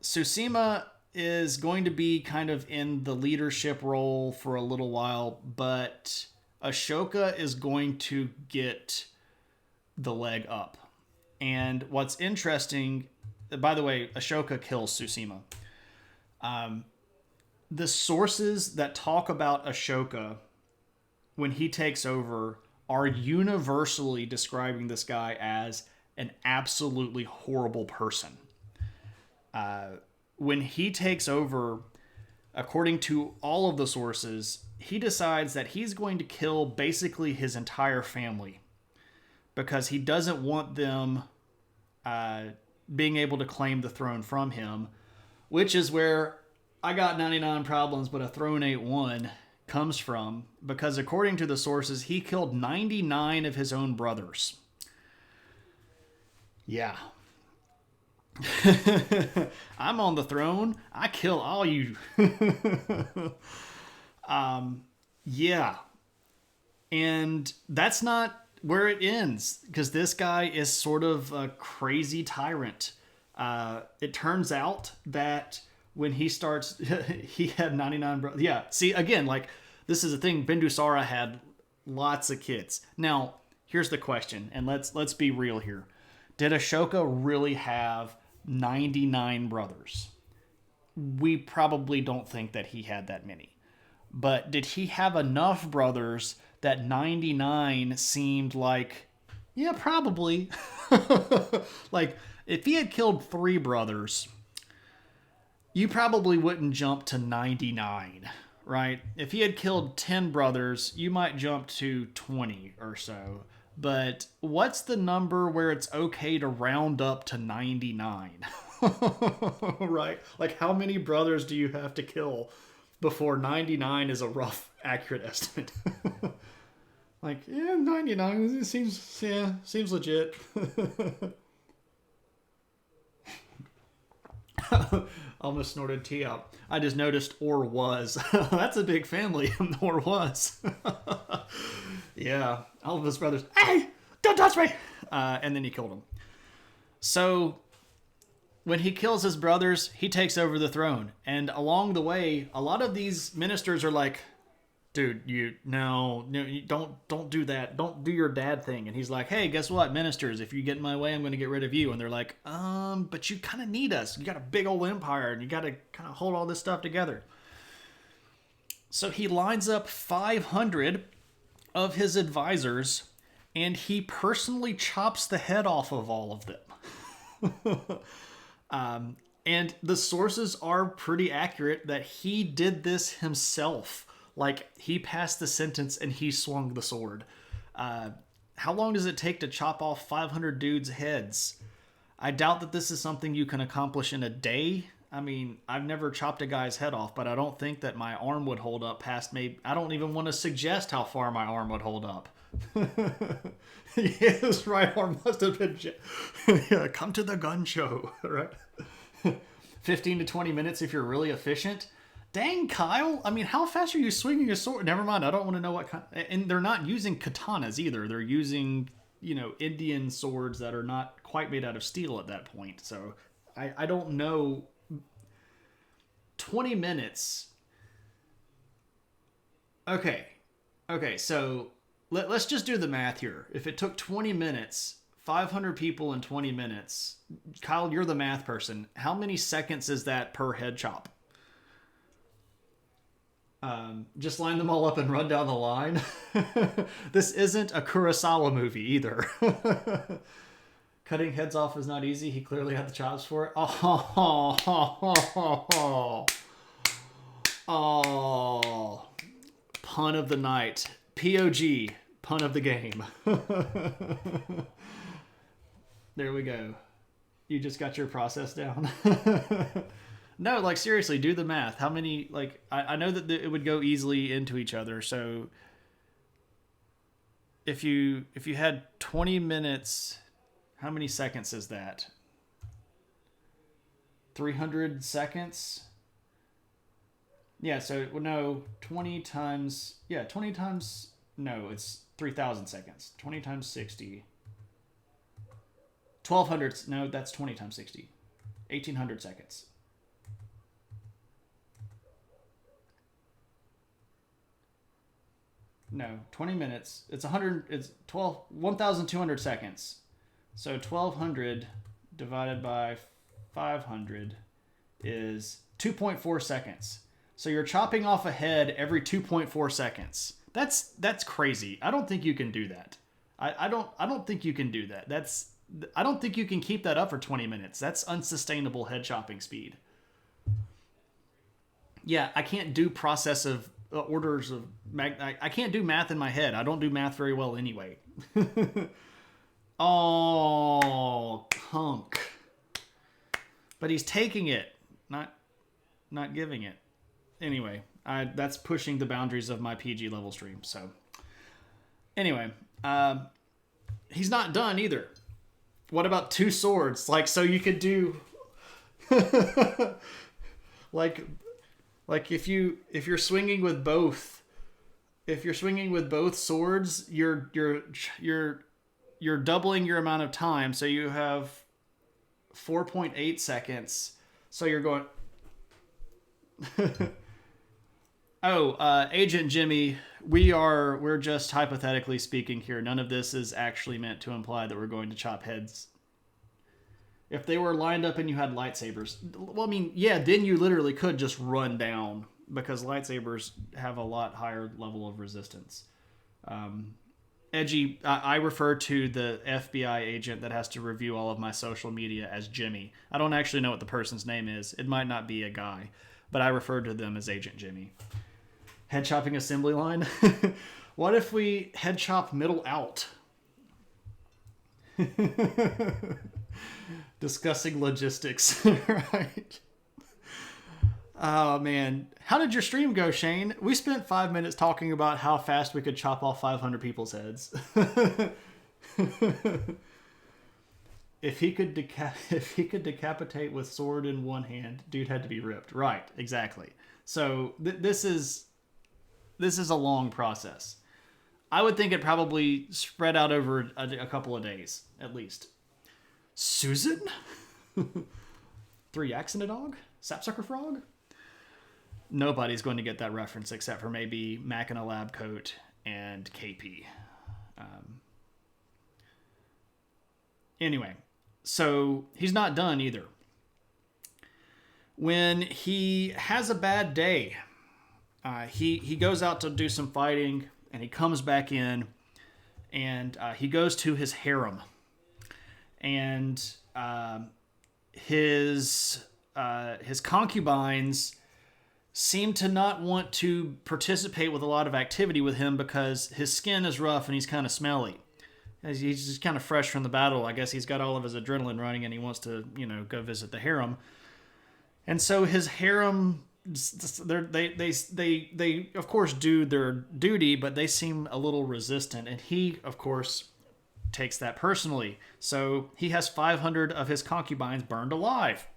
[SPEAKER 1] Susima is going to be kind of in the leadership role for a little while, but Ashoka is going to get the leg up. And what's interesting, by the way, Ashoka kills Susima. The sources that talk about Ashoka when he takes over are universally describing this guy as an absolutely horrible person. When he takes over, according to all of the sources, he decides that he's going to kill basically his entire family, because he doesn't want them being able to claim the throne from him, which is where I got 99 problems, but a throne ain't one comes from, because according to the sources, he killed 99 of his own brothers. Yeah. I'm on the throne. I kill all you. Yeah. And that's not where it ends, because this guy is sort of a crazy tyrant. It turns out that when he starts, he had 99 brothers. Yeah, see, again, like, this is the thing. Bindusara had lots of kids. Now, here's the question, and let's be real here. Did Ashoka really have 99 brothers? We probably don't think that he had that many. But did he have enough brothers that 99 seemed like, yeah, probably. Like, if he had killed 3 brothers, you probably wouldn't jump to 99, right? If he had killed 10 brothers, you might jump to 20 or so. But what's the number where it's okay to round up to 99? Right? Like, how many brothers do you have to kill before 99 is a rough, accurate estimate? Like, yeah, 99 it seems legit. Almost snorted tea out. I just noticed or was. That's a big family, or was. Yeah, all of his brothers. Hey, don't touch me! And then he killed him. So when he kills his brothers, he takes over the throne. And along the way, a lot of these ministers are like, dude, you don't do that. Don't do your dad thing. And he's like, hey, guess what, ministers? If you get in my way, I'm going to get rid of you. And they're like, but you kind of need us. You got a big old empire, and you got to kind of hold all this stuff together. So he lines up 500 of his advisors, and he personally chops the head off of all of them. And the sources are pretty accurate that he did this himself. Like, he passed the sentence and he swung the sword. How long does it take to chop off 500 dudes' heads? I doubt that this is something you can accomplish in a day. I mean, I've never chopped a guy's head off, but I don't think that my arm would hold up past maybe... I don't even want to suggest how far my arm would hold up. His right arm must have been... Yeah, come to the gun show, right? 15 to 20 minutes if you're really efficient. Dang, Kyle. I mean, how fast are you swinging a sword? Never mind. I don't want to know what kind. And they're not using katanas either. They're using, Indian swords that are not quite made out of steel at that point. So I don't know. 20 minutes. Okay. So let's just do the math here. If it took 20 minutes, 500 people in 20 minutes, Kyle, you're the math person. How many seconds is that per head chop? Just line them all up and run down the line. This isn't a Kurosawa movie either. Cutting heads off is not easy. He clearly had the chops for it. Oh. Pun of the night. POG. Pun of the game. There we go. You just got your process down. No, like, seriously, do the math. How many, like, I know that it would go easily into each other, so if you had 20 minutes, how many seconds is that? 300 seconds? Yeah, so, no, 20 times, no, it's 3,000 seconds. 20 times 60. 1,200, no, that's 20 times 60. 1,800 seconds. No, 20 minutes. It's 1,200 seconds. So 1,200 divided by 500 is 2.4 seconds. So you're chopping off a head every 2.4 seconds. That's crazy. I don't think you can do that. I don't think you can do that. I don't think you can keep that up for 20 minutes. That's unsustainable head chopping speed. Yeah, I can't do process of orders of I can't do math in my head. I don't do math very well anyway. Oh, punk. But he's taking it, not giving it. Anyway, that's pushing the boundaries of my PG level stream. So anyway, he's not done either. What about 2 swords? Like, so you could do like if you're swinging with both, swords, you're doubling your amount of time. So you have 4.8 seconds. So you're going... Agent Jimmy, we're just hypothetically speaking here. None of this is actually meant to imply that we're going to chop heads. If they were lined up and you had lightsabers, well, I mean, yeah, then you literally could just run down because lightsabers have a lot higher level of resistance. Edgy, I refer to the FBI agent that has to review all of my social media as Jimmy. I don't actually know what the person's name is. It might not be a guy, but I refer to them as Agent Jimmy. Head chopping assembly line. What if we head chop middle out? Discussing logistics. Right. Oh man, how did your stream go, Shane? We spent 5 minutes talking about how fast we could chop off 500 people's heads. If he could decapitate with sword in one hand, dude had to be ripped. Right, exactly. So this is a long process. I would think it probably spread out over a couple of days at least. Susan? 3 yaks and a dog? Sapsucker frog? Nobody's going to get that reference except for maybe Mac in a lab coat and KP. Anyway, so he's not done either. When he has a bad day, he goes out to do some fighting and he comes back in and he goes to his harem. And his concubines seem to not want to participate with a lot of activity with him because his skin is rough and he's kind of smelly. He's just kind of fresh from the battle. I guess he's got all of his adrenaline running and he wants to, go visit the harem. And so his harem, they of course do their duty, but they seem a little resistant. And he, of course, takes that personally. So he has 500 of his concubines burned alive.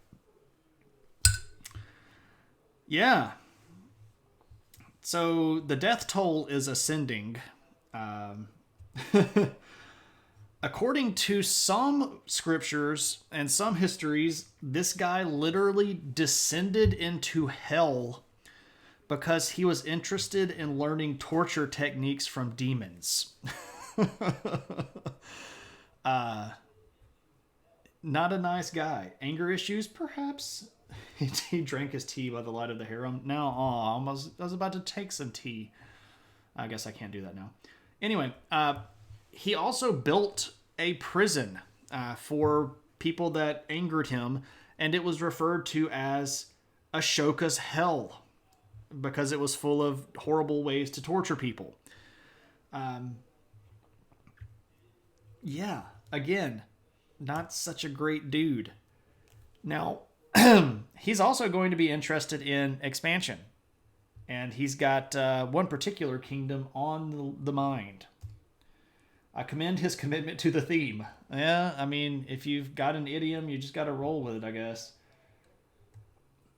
[SPEAKER 1] Yeah. So the death toll is ascending. According to some scriptures and some histories, this guy literally descended into hell because he was interested in learning torture techniques from demons. Not a nice guy. Anger issues, perhaps? He drank his tea by the light of the harem. No, I was about to take some tea. I guess I can't do that now. Anyway, he also built a prison for people that angered him, and it was referred to as Ashoka's Hell because it was full of horrible ways to torture people. Yeah, again, not such a great dude. Now, he's also going to be interested in expansion. And he's got one particular kingdom on the mind. I commend his commitment to the theme. Yeah, I mean, if you've got an idiom, you just got to roll with it, I guess.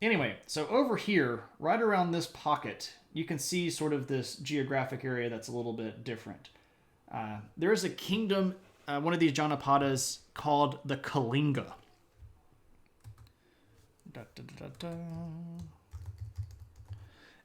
[SPEAKER 1] Anyway, so over here, right around this pocket, you can see sort of this geographic area that's a little bit different. There is a kingdom, one of these Janapadas, called the Kalinga.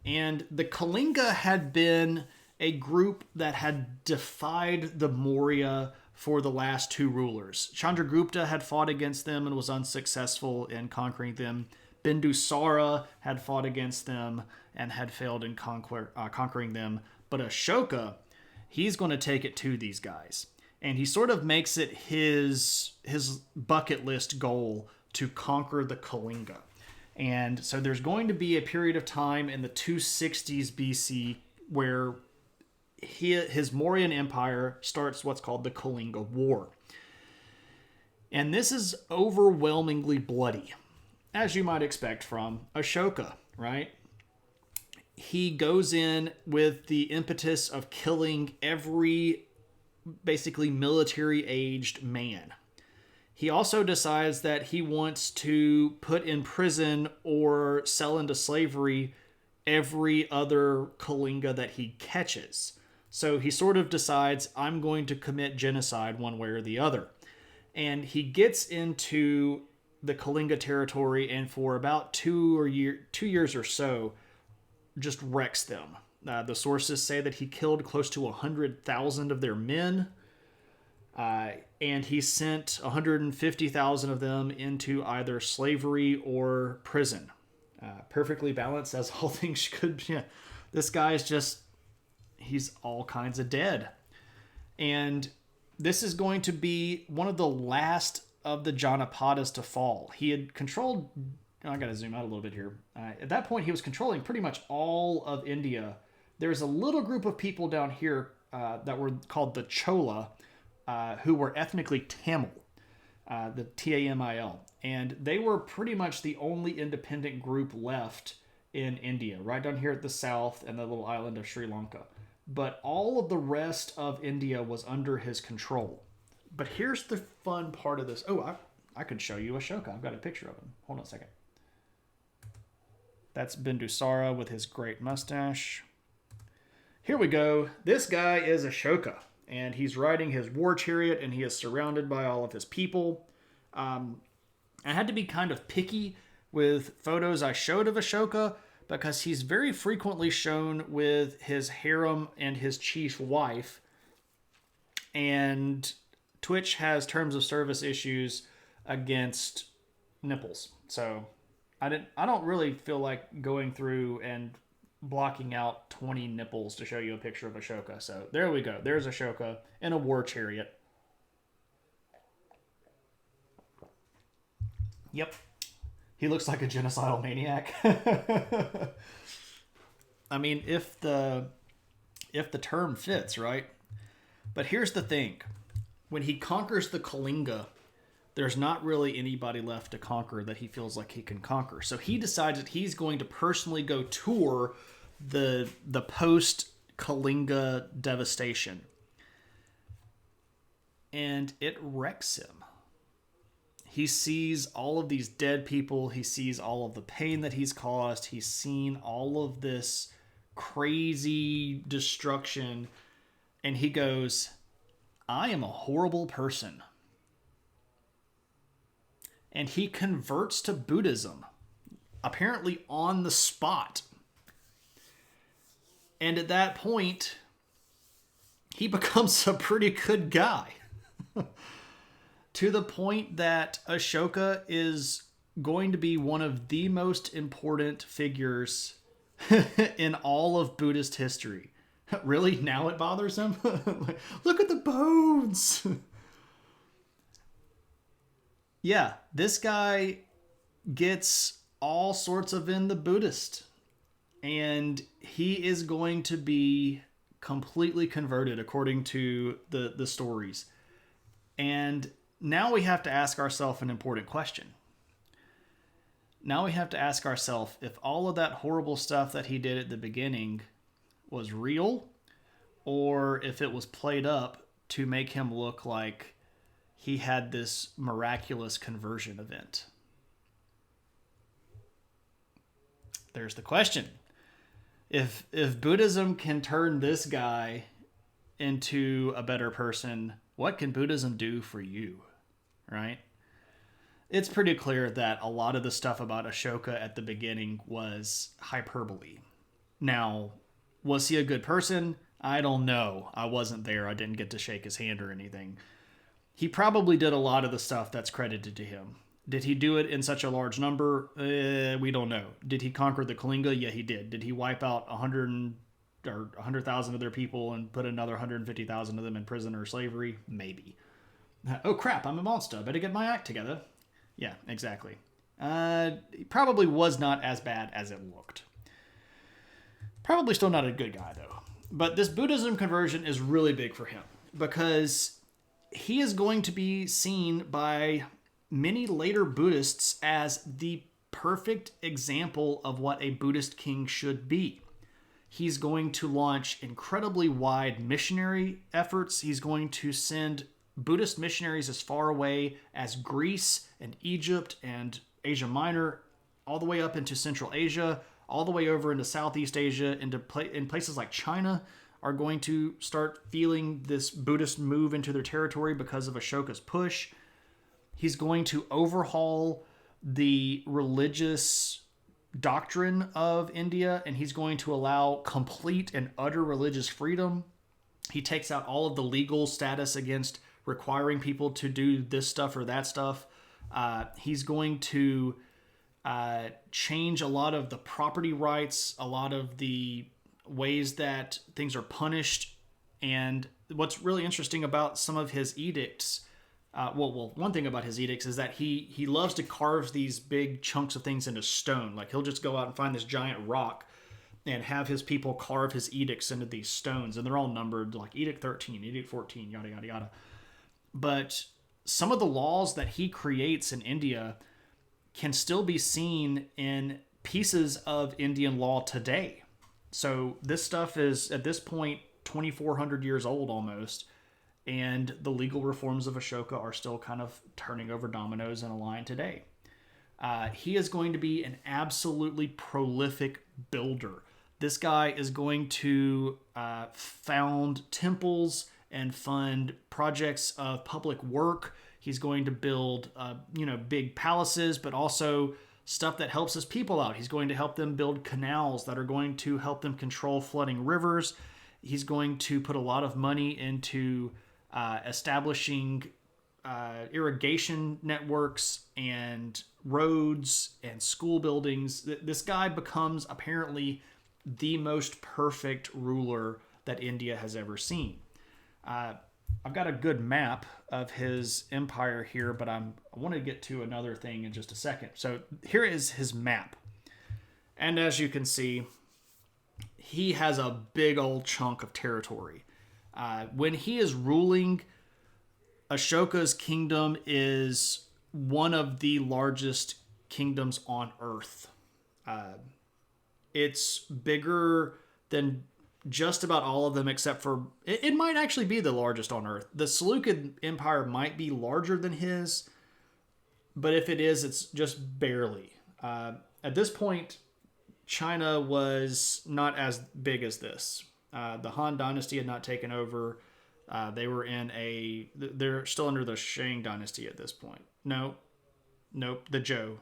[SPEAKER 1] And the Kalinga had been a group that had defied the Maurya for the last 2 rulers. Chandragupta had fought against them and was unsuccessful in conquering them. Bindusara had fought against them and had failed in conquering them. But Ashoka, he's going to take it to these guys. And he sort of makes it his bucket list goal to conquer the Kalinga. And so there's going to be a period of time in the 260s BC where his Mauryan Empire starts what's called the Kalinga War. And this is overwhelmingly bloody, as you might expect from Ashoka, right? He goes in with the impetus of killing every basically military-aged man. He also decides that he wants to put in prison or sell into slavery every other Kalinga that he catches. So he sort of decides, I'm going to commit genocide one way or the other. And he gets into the Kalinga territory, and for about 2 years or so, just wrecks them. The sources say that he killed close to 100,000 of their men, and he sent 150,000 of them into either slavery or prison. Perfectly balanced as all things could be. This guy is just, he's all kinds of dead. And this is going to be one of the last of the Janapadas to fall. He had controlled, I gotta zoom out a little bit here. At that point, he was controlling pretty much all of India. There's a little group of people down here that were called the Chola, who were ethnically Tamil, the Tamil. And they were pretty much the only independent group left in India, right down here at the south and the little island of Sri Lanka. But all of the rest of India was under his control. But here's the fun part of this. Oh, I could show you Ashoka. I've got a picture of him. Hold on a second. That's Bindusara with his great mustache. Here we go. This guy is Ashoka, and he's riding his war chariot, and he is surrounded by all of his people. I had to be kind of picky with photos I showed of Ashoka because he's very frequently shown with his harem and his chief wife, and Twitch has terms of service issues against nipples. So I don't really feel like going through and blocking out 20 nipples to show you a picture of Ashoka. So there we go. There's Ashoka in a war chariot. Yep. He looks like a genocidal maniac. I mean, if the term fits, right? But here's the thing. When he conquers the Kalinga, there's not really anybody left to conquer that he feels like he can conquer. So he decides that he's going to personally go tour the post-Kalinga devastation. And it wrecks him. He sees all of these dead people. He sees all of the pain that he's caused. He's seen all of this crazy destruction. And he goes, I am a horrible person. And he converts to Buddhism, apparently on the spot. And at that point, he becomes a pretty good guy. To the point that Ashoka is going to be one of the most important figures in all of Buddhist history. Really? Now it bothers him? Look at the bones! Yeah, this guy gets all sorts of in the Buddhist. And he is going to be completely converted according to the stories. And now we have to ask ourselves an important question. Now we have to ask ourselves if all of that horrible stuff that he did at the beginning was real, or if it was played up to make him look like he had this miraculous conversion event. There's the question. If Buddhism can turn this guy into a better person, what can Buddhism do for you? Right? It's pretty clear that a lot of the stuff about Ashoka at the beginning was hyperbole. Now, was he a good person? I don't know. I wasn't there. I didn't get to shake his hand or anything. He probably did a lot of the stuff that's credited to him. Did he do it in such a large number? We don't know. Did he conquer the Kalinga? Yeah, he did. Did he wipe out 100,000 of their people and put another 150,000 of them in prison or slavery? Maybe. Oh crap, I'm a monster. I better get my act together. Yeah, exactly. He probably was not as bad as it looked. Probably still not a good guy, though. But this Buddhism conversion is really big for him because he is going to be seen by many later Buddhists as the perfect example of what a Buddhist king should be. He's going to launch incredibly wide missionary efforts. He's going to send Buddhist missionaries as far away as Greece and Egypt and Asia Minor, all the way up into Central Asia, all the way over into Southeast Asia, in places like China are going to start feeling this Buddhist move into their territory because of Ashoka's push. He's going to overhaul the religious doctrine of India, and he's going to allow complete and utter religious freedom. He takes out all of the legal status against requiring people to do this stuff or that stuff. He's going to change a lot of the property rights, a lot of the ways that things are punished. And what's really interesting about some of his edicts, one thing about his edicts is that he loves to carve these big chunks of things into stone. Like he'll just go out and find this giant rock and have his people carve his edicts into these stones, and they're all numbered, like Edict 13, Edict 14, yada yada yada. But some of the laws that he creates in India can still be seen in pieces of Indian law today. So this stuff is, at this point, 2,400 years old almost, and the legal reforms of Ashoka are still kind of turning over dominoes in a line today. He is going to be an absolutely prolific builder. This guy is going to found temples and fund projects of public work. He's going to build, big palaces, but also stuff that helps his people out. He's going to help them build canals that are going to help them control flooding rivers. He's going to put a lot of money into establishing irrigation networks and roads and school buildings. This guy becomes apparently the most perfect ruler that India has ever seen. I've got a good map of his empire here, but I want to get to another thing in just a second. So here is his map. And as you can see, he has a big old chunk of territory. When he is ruling, Ashoka's kingdom is one of the largest kingdoms on Earth. It's bigger than just about all of them, except for it might actually be the largest on Earth. The Seleucid Empire might be larger than his, but if it is, it's just barely. At this point, China was not as big as this. The Han Dynasty had not taken over. They were they're still under the Shang Dynasty at this point. Nope, the Zhou.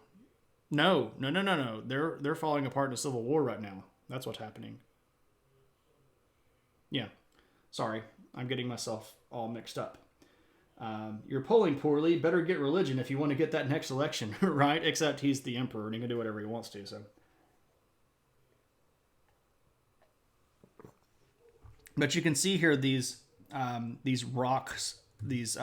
[SPEAKER 1] No. They're falling apart in a civil war right now. That's what's happening. Yeah, sorry, I'm getting myself all mixed up. You're polling poorly. Better get religion if you want to get that next election, right? Except he's the emperor and he can do whatever he wants to. So, but you can see here these rocks, these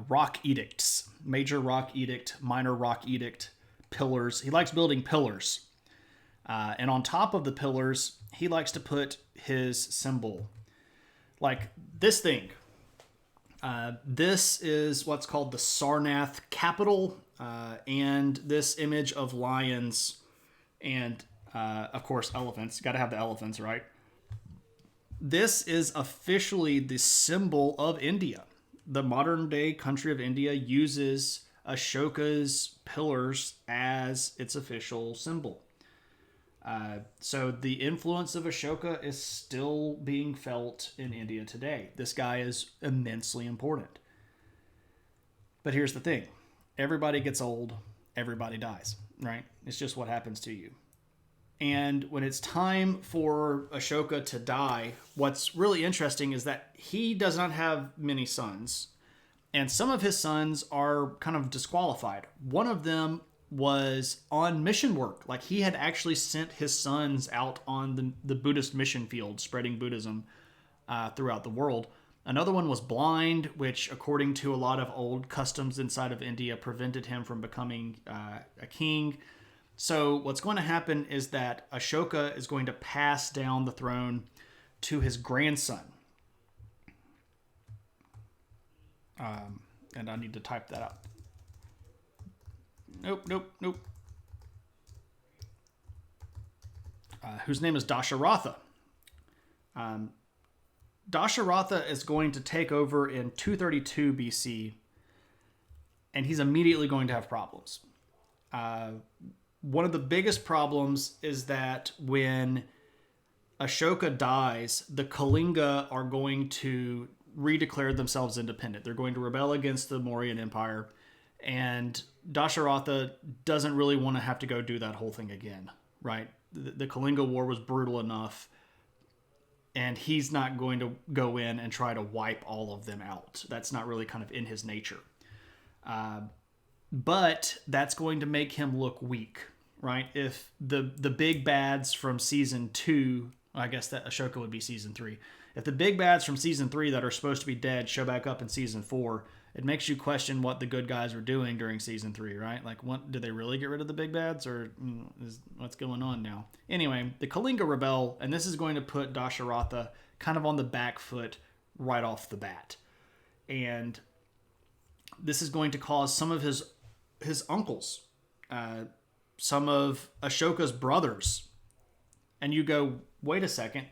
[SPEAKER 1] rock edicts, major rock edict, minor rock edict, pillars. He likes building pillars. And on top of the pillars, he likes to put his symbol. Like this thing. This is what's called the Sarnath capital. And this image of lions and, of course, elephants. Got to have the elephants, right? This is officially the symbol of India. The modern day country of India uses Ashoka's pillars as its official symbol. So the influence of Ashoka is still being felt in India today. This guy is immensely important. But here's the thing. Everybody gets old. Everybody dies, right? It's just what happens to you. And when it's time for Ashoka to die, what's really interesting is that he does not have many sons. And some of his sons are kind of disqualified. One of them was on mission work. Like he had actually sent his sons out on the Buddhist mission field, spreading Buddhism throughout the world. Another one was blind, which according to a lot of old customs inside of India prevented him from becoming a king. So what's going to happen is that Ashoka is going to pass down the throne to his grandson. And I need to type that out. Nope. Whose name is Dasharatha. Dasharatha is going to take over in 232 BC, and he's immediately going to have problems. One of the biggest problems is that when Ashoka dies, the Kalinga are going to redeclare themselves independent. They're going to rebel against the Mauryan Empire, And Dasharatha doesn't really want to have to go do that whole thing again, right? The Kalinga War was brutal enough, and he's not going to go in and try to wipe all of them out. That's not really kind of in his nature. But that's going to make him look weak, right? If the big bads from season 2, I guess that Ashoka would be season 3. If the big bads from season 3 that are supposed to be dead show back up in season 4, it makes you question what the good guys were doing during season 3, right? Like, what, did they really get rid of the big bads, or what's going on now? Anyway, the Kalinga rebel, and this is going to put Dasharatha kind of on the back foot right off the bat. And this is going to cause some of his uncles, some of Ashoka's brothers. And you go, wait a second,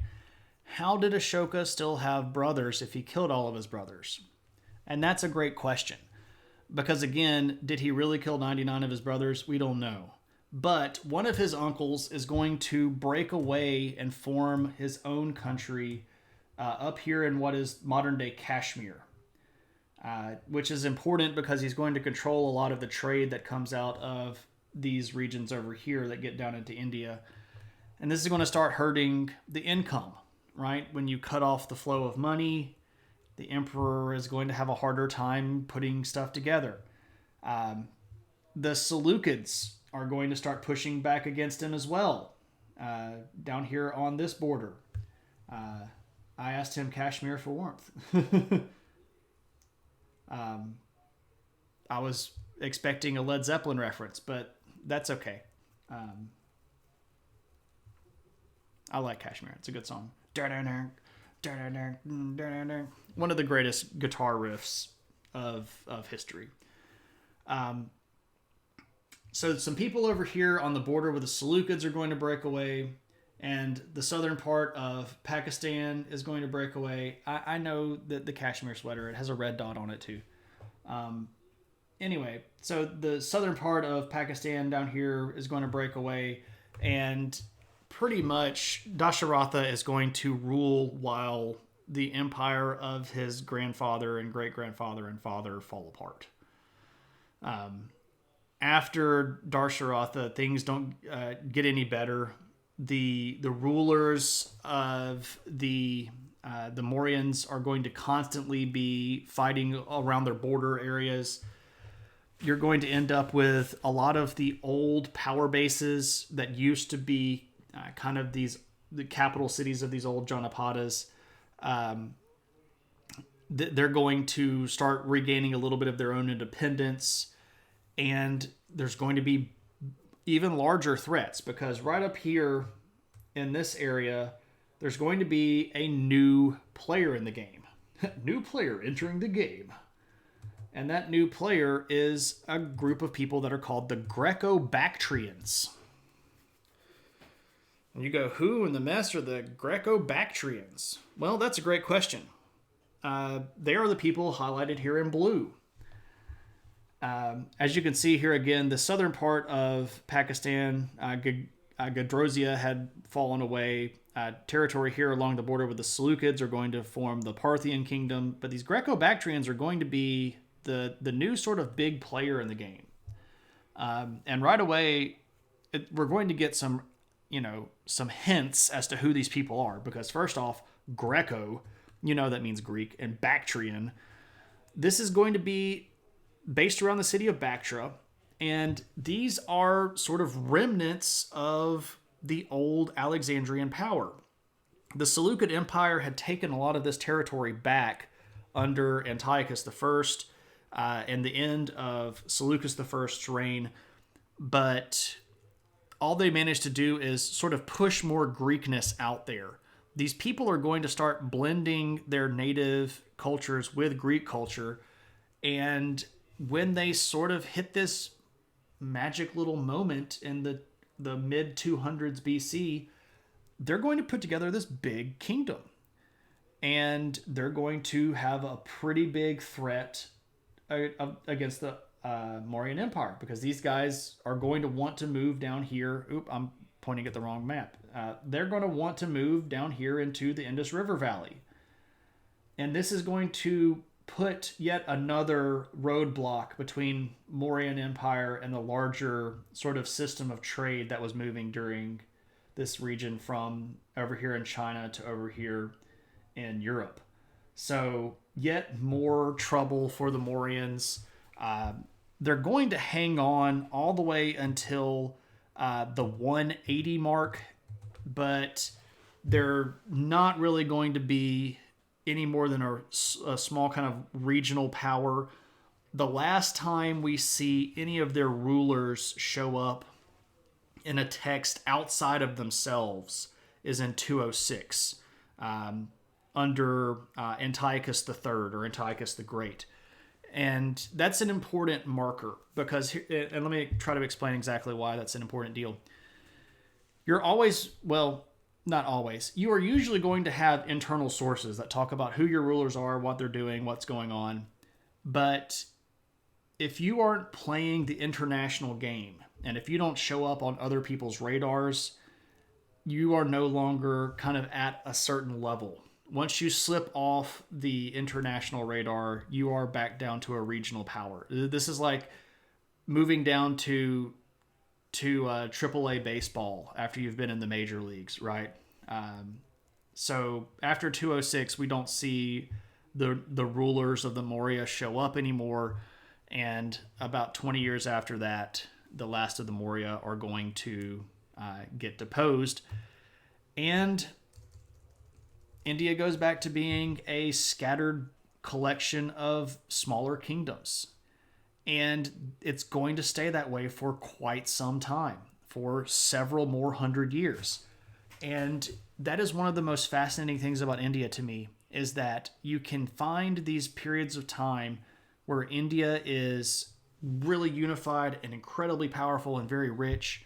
[SPEAKER 1] how did Ashoka still have brothers if he killed all of his brothers? And that's a great question. Because again, did he really kill 99 of his brothers? We don't know. But one of his uncles is going to break away and form his own country up here in what is modern day Kashmir. Which is important because he's going to control a lot of the trade that comes out of these regions over here that get down into India. And this is going to start hurting the income, right? When you cut off the flow of money, the emperor is going to have a harder time putting stuff together. The Seleucids are going to start pushing back against him as well, down here on this border. I asked him Kashmir for warmth. I was expecting a Led Zeppelin reference, but that's okay. I like Kashmir. It's a good song. One of the greatest guitar riffs of history. So some people over here on the border with the Seleucids are going to break away, and the southern part of Pakistan is going to break away. I know that the Kashmir sweater, it has a red dot on it too. Anyway, so the southern part of Pakistan down here is going to break away, and pretty much Dasharatha is going to rule while the empire of his grandfather and great-grandfather and father fall apart. After Dasharatha, things don't get any better. The rulers of the Mauryans are going to constantly be fighting around their border areas. You're going to end up with a lot of the old power bases that used to be kind of the capital cities of these old Janapadas. They're going to start regaining a little bit of their own independence, and there's going to be even larger threats, because right up here in this area, there's going to be a new player in the game. New player entering the game. And that new player is a group of people that are called the Greco-Bactrians. And you go, who in the mess are the Greco-Bactrians? Well, that's a great question. They are the people highlighted here in blue. As you can see here again, the southern part of Pakistan, Gadrozia had fallen away. Territory here along the border with the Seleucids are going to form the Parthian kingdom. But these Greco-Bactrians are going to be the new sort of big player in the game. And right away, we're going to get some hints as to who these people are. Because first off, Greco, that means Greek, and Bactrian. This is going to be based around the city of Bactra, and these are sort of remnants of the old Alexandrian power. The Seleucid Empire had taken a lot of this territory back under Antiochus I and the end of Seleucus I's reign, but all they managed to do is sort of push more Greekness out there. These people are going to start blending their native cultures with Greek culture, and when they sort of hit this magic little moment in the mid 200s BC, they're going to put together this big kingdom. And they're going to have a pretty big threat against the Mauryan Empire, because these guys are going to want to move down here. I'm pointing at the wrong map. They're going to want to move down here into the Indus River Valley. And this is going to put yet another roadblock between Mauryan Empire and the larger sort of system of trade that was moving during this region from over here in China to over here in Europe. So, yet more trouble for the Mauryans. Uh, they're going to hang on all the way until the 180 mark, but they're not really going to be any more than a small kind of regional power. The last time we see any of their rulers show up in a text outside of themselves is in 206 under Antiochus III or Antiochus the Great. And that's an important marker because, and let me try to explain exactly why that's an important deal. You're always, well, not always, you are usually going to have internal sources that talk about who your rulers are, what they're doing, what's going on. But if you aren't playing the international game, and if you don't show up on other people's radars, you are no longer kind of at a certain level. Once you slip off the international radar, you are back down to a regional power. This is like moving down to AAA baseball after you've been in the major leagues, right? So after 206, we don't see the rulers of the Maurya show up anymore, and about 20 years after that, the last of the Maurya are going to get deposed, and India goes back to being a scattered collection of smaller kingdoms. And it's going to stay that way for quite some time, for several more hundred years. And that is one of the most fascinating things about India to me, is that you can find these periods of time where India is really unified and incredibly powerful and very rich.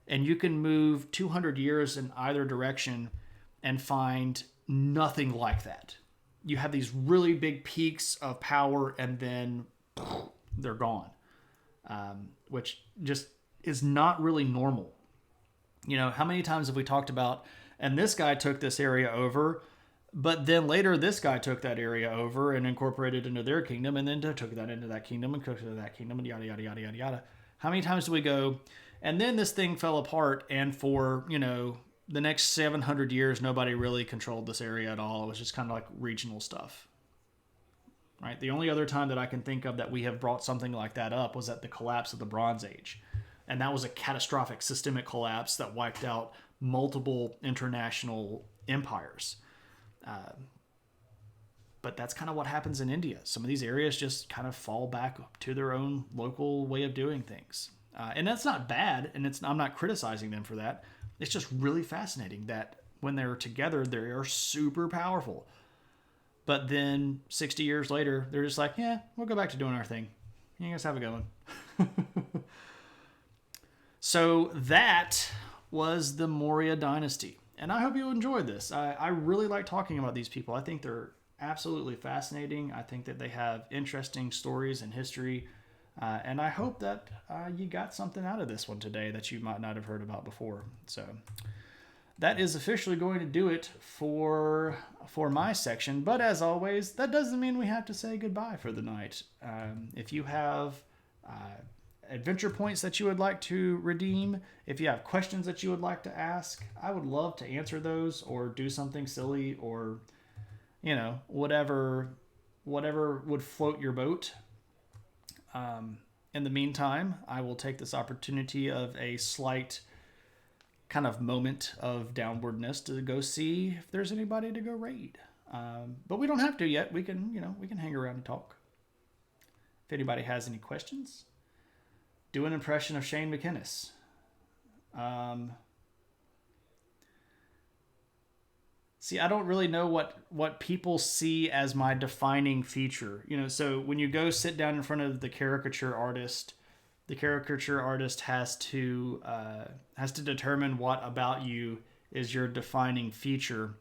[SPEAKER 1] And you can move 200 years in either direction and find nothing like that. You have these really big peaks of power and then they're gone, which just is not really normal. You know, how many times have we talked about, and this guy took this area over, but then later this guy took that area over and incorporated into their kingdom, and then took that into that kingdom and took it into that kingdom, and yada, yada, yada, yada, yada. How many times do we go, and then this thing fell apart, and for, you know, the next 700 years, nobody really controlled this area at all. It was just kind of like regional stuff. Right? The only other time that I can think of that we have brought something like that up was at the collapse of the Bronze Age. And that was a catastrophic systemic collapse that wiped out multiple international empires. But that's kind of what happens in India. Some of these areas just kind of fall back to their own local way of doing things. And that's not bad, and I'm not criticizing them for that. It's just really fascinating that when they're together, they are super powerful. But then 60 years later, they're just like, yeah, we'll go back to doing our thing. You guys have a good one. So that was the Maurya dynasty. And I hope you enjoyed this. I really like talking about these people. I think they're absolutely fascinating. I think that they have interesting stories and history. And I hope that you got something out of this one today that you might not have heard about before. So that is officially going to do it for my section. But as always, that doesn't mean we have to say goodbye for the night. If you have adventure points that you would like to redeem, if you have questions that you would like to ask, I would love to answer those or do something silly or, you know, whatever would float your boat. In the meantime, I will take this opportunity of a slight kind of moment of downwardness to go see if there's anybody to go raid. But we don't have to yet. We can hang around and talk. If anybody has any questions, do an impression of Shane McInnes. See, I don't really know what people see as my defining feature. You know, so when you go sit down in front of the caricature artist has to determine what about you is your defining feature.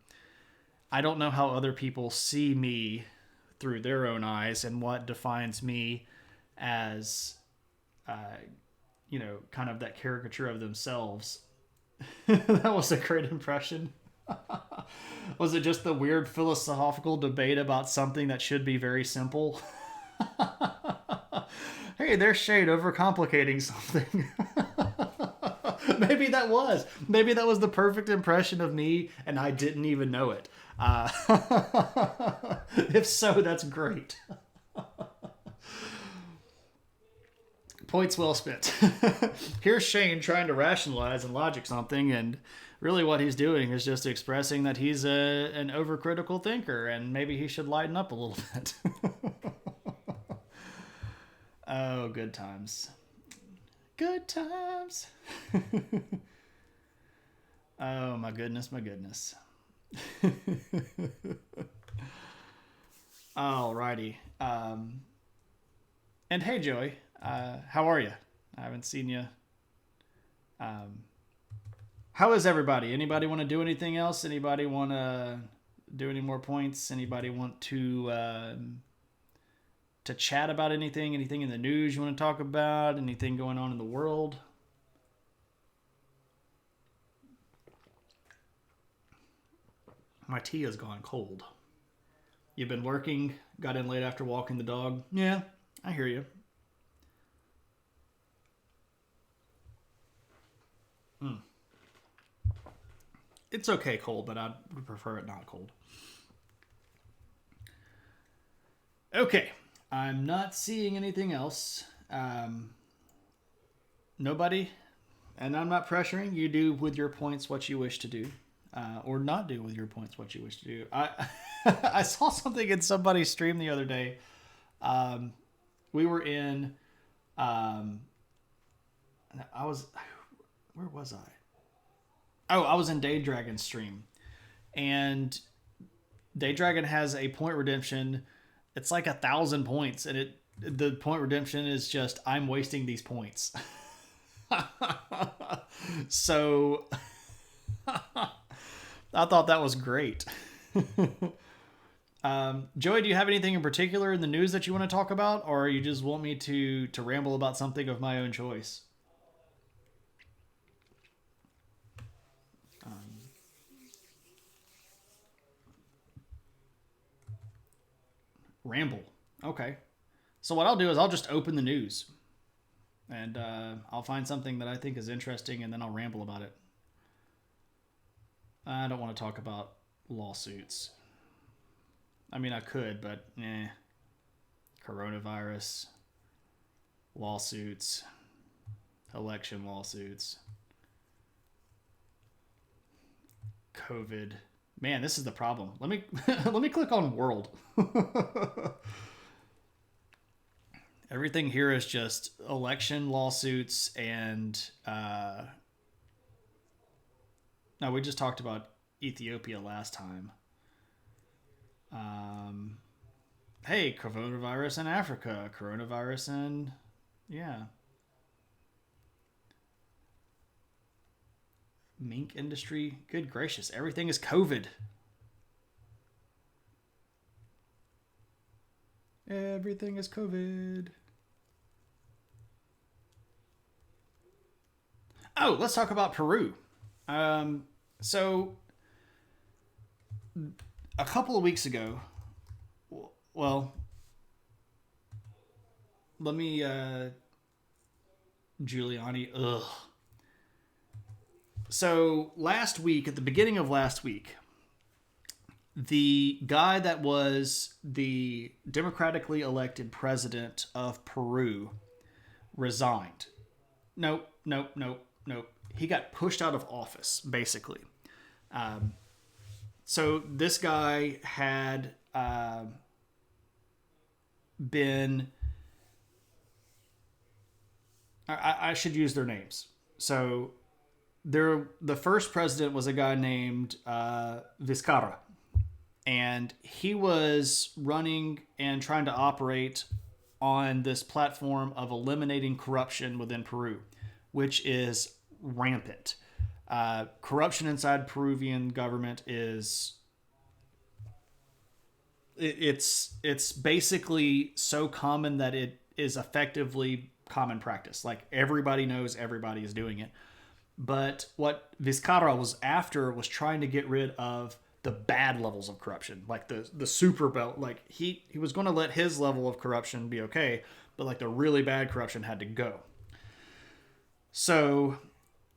[SPEAKER 1] I don't know how other people see me through their own eyes and what defines me as, kind of that caricature of themselves. That was a great impression. Was it just the weird philosophical debate about something that should be very simple? Hey, there's Shade overcomplicating something. Maybe that was. Maybe that was the perfect impression of me, and I didn't even know it. If so, that's great. Points well spent. Here's Shane trying to rationalize and logic something, and really what he's doing is just expressing that he's an overcritical thinker, and maybe he should lighten up a little bit. Oh, good times. Good times. Oh, my goodness, my goodness. Alrighty. And hey, Joey, how are you? I haven't seen you. How is everybody? Anybody want to do anything else? Anybody want to do any more points? Anybody want to chat about anything? Anything in the news you want to talk about? Anything going on in the world? My tea has gone cold. You've been working, got in late after walking the dog. Yeah, I hear you. It's okay cold, but I'd prefer it not cold. Okay, I'm not seeing anything else. Nobody, and I'm not pressuring you. Do with your points what you wish to do, or not do with your points what you wish to do. I saw something in somebody's stream the other day. We were in. Where was I? Oh, I was in Day Dragon's stream, and Day Dragon has a point redemption. It's like 1,000 points, and the point redemption is just I'm wasting these points. So I thought that was great. Joey, do you have anything in particular in the news that you want to talk about, or you just want me to ramble about something of my own choice? Ramble. Okay. So what I'll do is I'll just open the news, and I'll find something that I think is interesting, and then I'll ramble about it. I don't want to talk about lawsuits. I mean, I could, but coronavirus, lawsuits, election lawsuits, COVID. Man, this is the problem. Let me let me click on world. Everything here is just election lawsuits and no, we just talked about Ethiopia last time. Hey, coronavirus in Africa, coronavirus in yeah. Mink industry. Good gracious, everything is COVID. Everything is COVID. Oh, let's talk about Peru. So, a couple of weeks ago, well, let me, Giuliani, ugh. So, last week, at the beginning of last week, the guy that was the democratically elected president of Peru resigned. Nope. He got pushed out of office, basically. So this guy had been... I should use their names. So the first president was a guy named Vizcarra. And he was running and trying to operate on this platform of eliminating corruption within Peru, which is rampant. Corruption inside Peruvian government is it's basically so common that it is effectively common practice. Like everybody knows everybody is doing it. But what Vizcarra was after was trying to get rid of the bad levels of corruption, like the super belt. Like he was going to let his level of corruption be okay, but like the really bad corruption had to go. So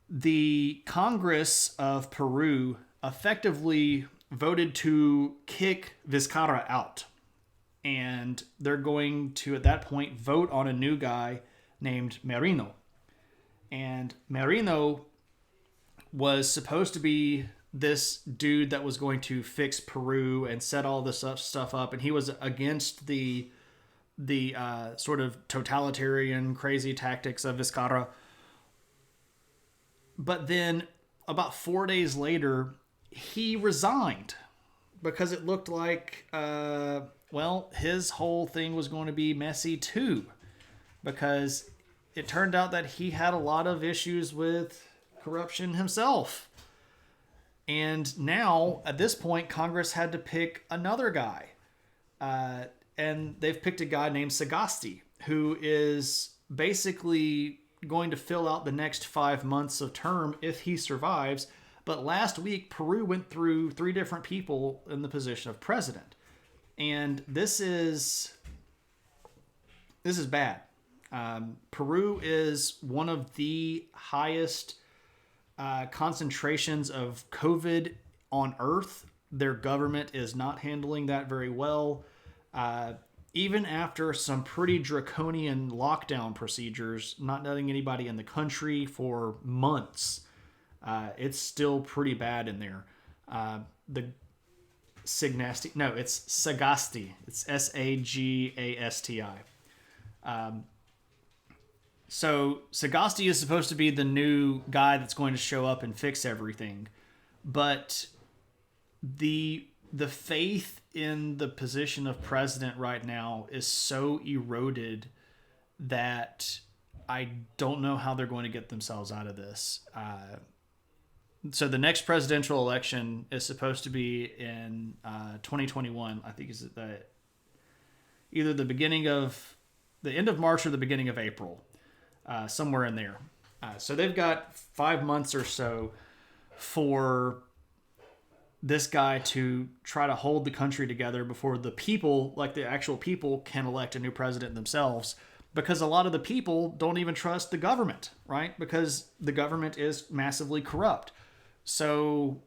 [SPEAKER 1] the Congress of Peru effectively voted to kick Vizcarra out. And they're going to, at that point, vote on a new guy named Merino. And Merino was supposed to be this dude that was going to fix Peru and set all this stuff up. And he was against the sort of totalitarian, crazy tactics of Vizcarra. But then about 4 days later, he resigned because it looked like, his whole thing was going to be messy too. Because it turned out that he had a lot of issues with corruption himself. And now, at this point, Congress had to pick another guy. And they've picked a guy named Sagasti, who is basically going to fill out the next 5 months of term if he survives. But last week, Peru went through 3 different people in the position of president. And this is bad. Peru is one of the highest concentrations of COVID on Earth. Their government is not handling that very well. Even after some pretty draconian lockdown procedures, not letting anybody in the country for months, it's still pretty bad in there. The Sagasti, no, it's Sagasti. It's Sagasti. So Sagasti is supposed to be the new guy that's going to show up and fix everything, but the faith in the position of president right now is so eroded that I don't know how they're going to get themselves out of this. So the next presidential election is supposed to be in 2021. I think is either the end of March or the beginning of April, somewhere in there. So they've got 5 months or so for this guy to try to hold the country together before the people, like the actual people, can elect a new president themselves. Because a lot of the people don't even trust the government, right? Because the government is massively corrupt. So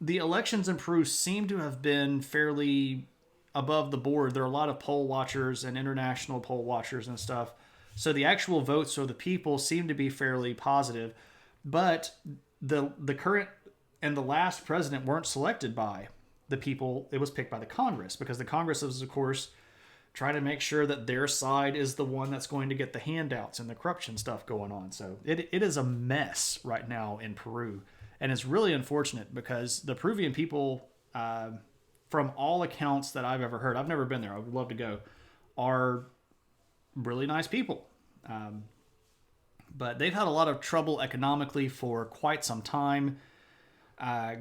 [SPEAKER 1] the elections in Peru seem to have been fairly above the board. There are a lot of poll watchers and international poll watchers and stuff. So the actual votes of the people seem to be fairly positive. But the current and the last president weren't selected by the people. It was picked by the Congress, because the Congress is, of course, trying to make sure that their side is the one that's going to get the handouts and the corruption stuff going on. So it is a mess right now in Peru. And it's really unfortunate because the Peruvian people, from all accounts that I've ever heard, I've never been there, I would love to go, are really nice people. But they've had a lot of trouble economically for quite some time,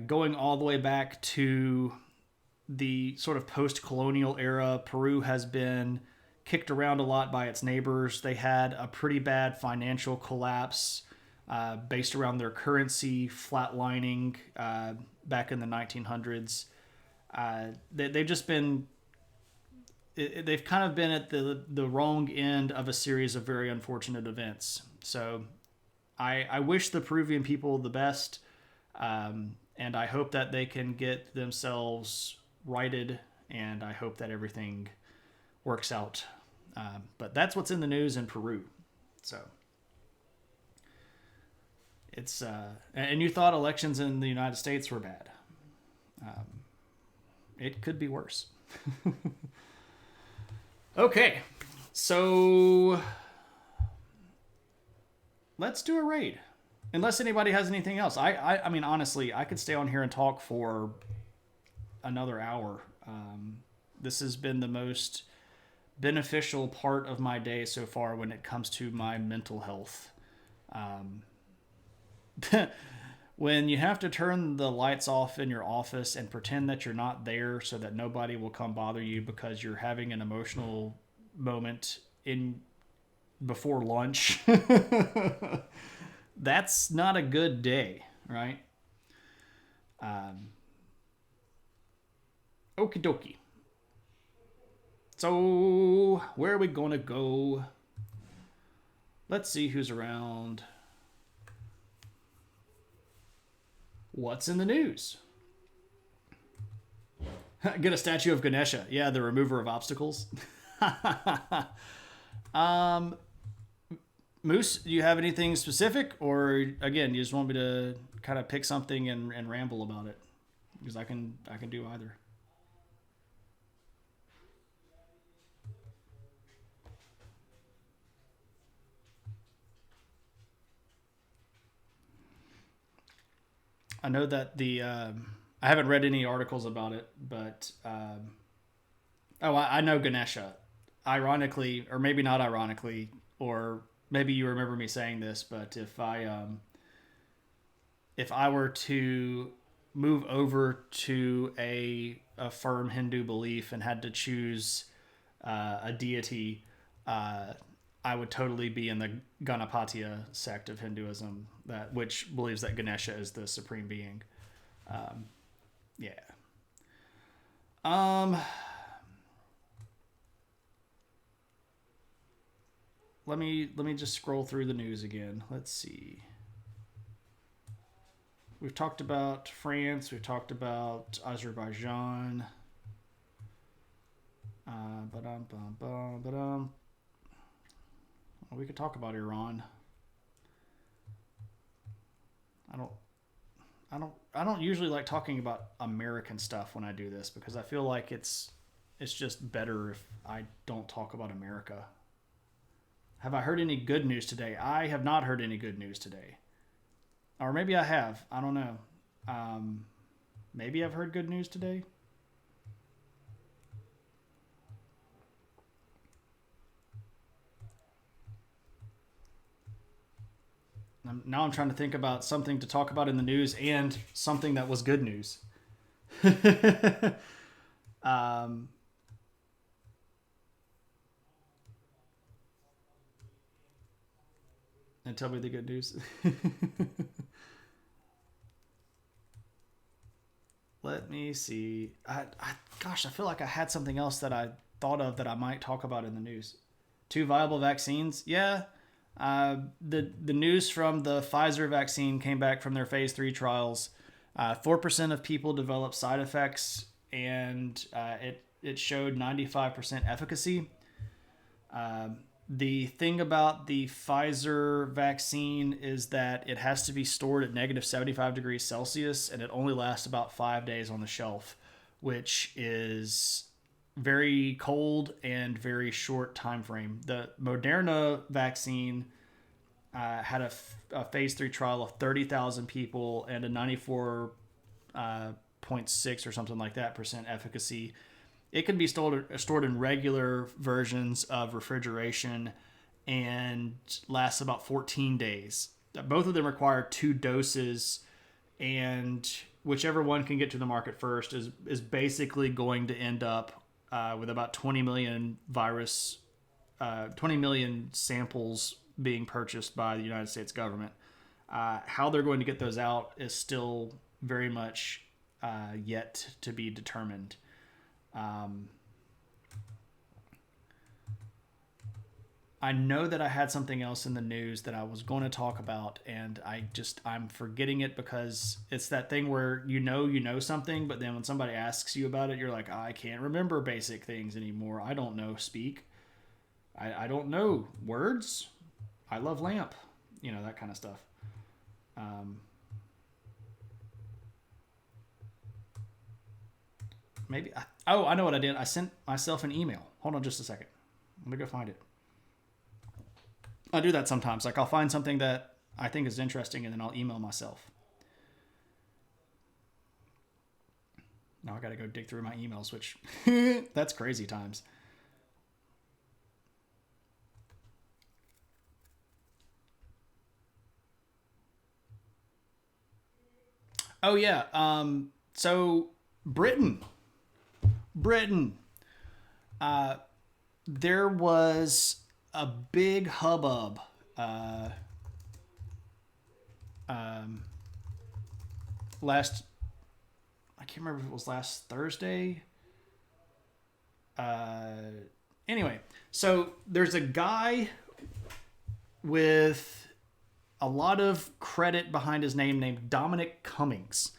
[SPEAKER 1] going all the way back to the sort of post-colonial era. Peru has been kicked around a lot by its neighbors. They had a pretty bad financial collapse based around their currency flatlining back in the 1900s. They've just been... They've kind of been at the wrong end of a series of very unfortunate events. So I wish the Peruvian people the best, and I hope that they can get themselves righted, and I hope that everything works out. But that's what's in the news in Peru. So it's and you thought elections in the United States were bad. It could be worse. Okay, so let's do a raid. Unless anybody has anything else. I mean, honestly, I could stay on here and talk for another hour. This has been the most beneficial part of my day so far when it comes to my mental health. When you have to turn the lights off in your office and pretend that you're not there so that nobody will come bother you because you're having an emotional moment before lunch. That's not a good day, right? Um, Okie dokie. So, where are we going to go? Let's see who's around. What's in the news? Get a statue of Ganesha. Yeah, the remover of obstacles. um, Moose, do you have anything specific, or again, you just want me to kind of pick something and ramble about it? Because I can do either. I know that I haven't read any articles about it, but I know Ganesha. Ironically, or maybe not ironically, or maybe you remember me saying this, but if I were to move over to a firm Hindu belief and had to choose a deity, uh, I would totally be in the Ganapatiya sect of Hinduism, that which believes that Ganesha is the supreme being. Yeah. Um. Let me just scroll through the news again. Let's see. We've talked about France. We've talked about Azerbaijan. Well, we could talk about Iran. I don't. I don't usually like talking about American stuff when I do this because I feel like it's just better if I don't talk about America. Have I heard any good news today? I have not heard any good news today. Or maybe I have. I don't know. Um, Maybe I've heard good news today. Now I'm trying to think about something to talk about in the news and something that was good news. um, and tell me the good news. Let me see. Gosh, I feel like I had something else that I thought of that I might talk about in the news. Two viable vaccines. Yeah. The news from the Pfizer vaccine came back from their phase 3 trials. 4% of people developed side effects, and it showed 95% efficacy. The thing about the Pfizer vaccine is that it has to be stored at negative 75 degrees Celsius, and it only lasts about 5 days on the shelf, which is very cold and very short time frame. The Moderna vaccine had a phase 3 trial of 30,000 people and a 94.6 or something like that percent efficacy. It can be stored in regular versions of refrigeration and lasts about 14 days. Both of them require 2 doses, and whichever one can get to the market first is basically going to end up with about 20 million 20 million samples being purchased by the United States government. How they're going to get those out is still very much yet to be determined. I know that I had something else in the news that I was going to talk about, and I'm forgetting it because it's that thing where you know something, but then when somebody asks you about it, you're like, I can't remember basic things anymore. I don't know speak. I don't know words. I love lamp. That kind of stuff. Um, Maybe. I know what I did. I sent myself an email. Hold on just a second. Let me go find it. I do that sometimes. Like I'll find something that I think is interesting and then I'll email myself. Now I got to go dig through my emails, which that's crazy times. Oh yeah. So Britain. Britain. Uh, there was a big hubbub. last, I can't remember if it was last Thursday. Anyway, so there's a guy with a lot of credit behind his name named Dominic Cummings,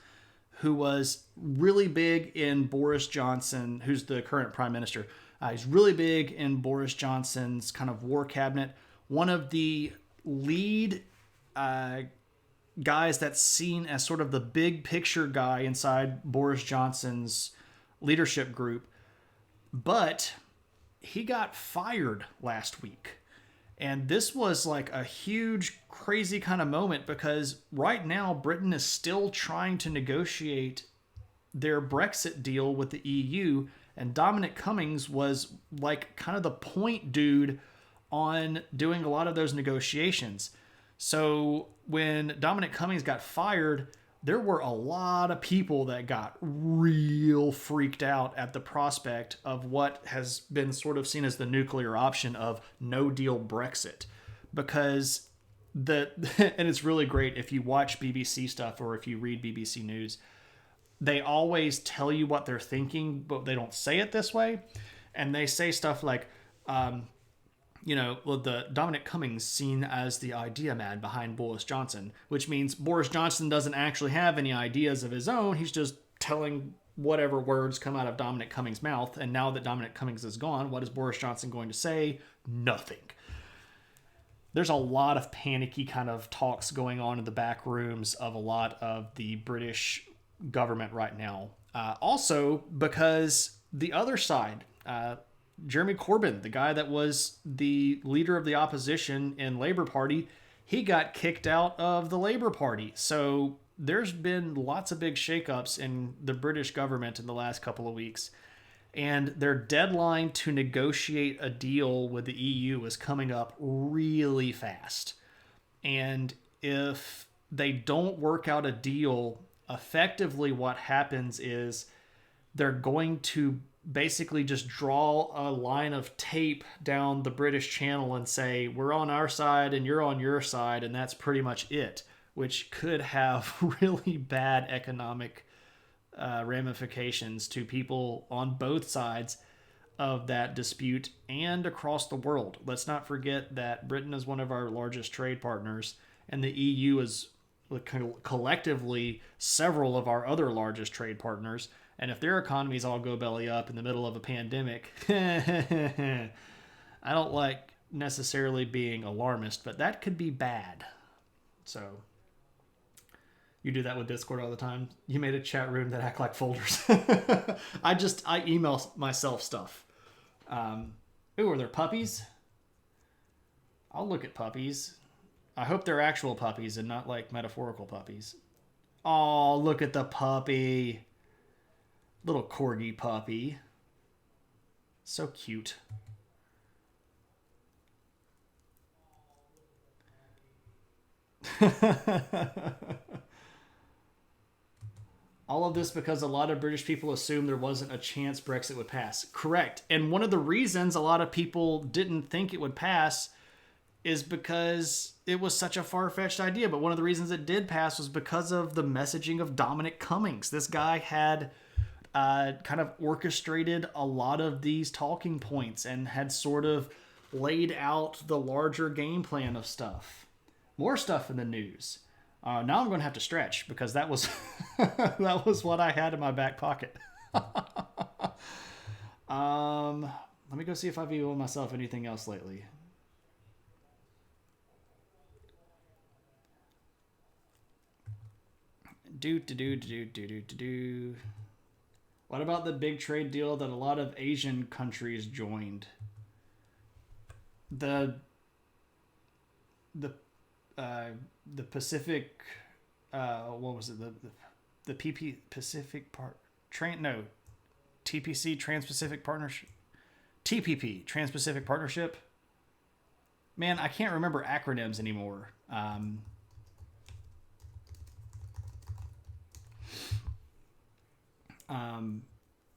[SPEAKER 1] who was really big in Boris Johnson, who's the current prime minister. He's really big in Boris Johnson's kind of war cabinet. One of the lead guys that's seen as sort of the big picture guy inside Boris Johnson's leadership group. But he got fired last week. And this was like a huge, crazy kind of moment because right now Britain is still trying to negotiate their Brexit deal with the EU. And Dominic Cummings was like kind of the point dude on doing a lot of those negotiations. So when Dominic Cummings got fired, there were a lot of people that got real freaked out at the prospect of what has been sort of seen as the nuclear option of no deal Brexit. Because and it's really great if you watch BBC stuff or if you read BBC News, they always tell you what they're thinking, but they don't say it this way. And they say stuff like, the Dominic Cummings seen as the idea man behind Boris Johnson, which means Boris Johnson doesn't actually have any ideas of his own. He's just telling whatever words come out of Dominic Cummings' mouth. And now that Dominic Cummings is gone, what is Boris Johnson going to say? Nothing. There's a lot of panicky kind of talks going on in the back rooms of a lot of the British government right now. Also, because the other side, Jeremy Corbyn, the guy that was the leader of the opposition in Labour Party, he got kicked out of the Labour Party. So there's been lots of big shakeups in the British government in the last couple of weeks. And their deadline to negotiate a deal with the EU is coming up really fast. And if they don't work out a deal, effectively what happens is they're going to basically just draw a line of tape down the British Channel and say, we're on our side and you're on your side, and that's pretty much it, which could have really bad economic ramifications to people on both sides of that dispute and across the world. Let's not forget that Britain is one of our largest trade partners, and the EU is collectively several of our other largest trade partners. And if their economies all go belly up in the middle of a pandemic, I don't like necessarily being alarmist, but that could be bad. So you do that with Discord all the time. You made a chat room that act like folders. I email myself stuff. Ooh, are there puppies? I'll look at puppies. I hope they're actual puppies and not like metaphorical puppies. Oh, look at the puppy. Little corgi puppy. So cute. All of this because a lot of British people assumed there wasn't a chance Brexit would pass. Correct. And one of the reasons a lot of people didn't think it would pass is because it was such a far-fetched idea. But one of the reasons it did pass was because of the messaging of Dominic Cummings. This guy had kind of orchestrated a lot of these talking points and had sort of laid out the larger game plan of stuff. More stuff in the news. Now I'm going to have to stretch because that was that was what I had in my back pocket. Let me go see if I've emailed myself anything else lately. What about the big trade deal that a lot of Asian countries joined? The Pacific, what was it? The PP Pacific part TPC Trans-Pacific Partnership, TPP Trans-Pacific Partnership. Man, I can't remember acronyms anymore.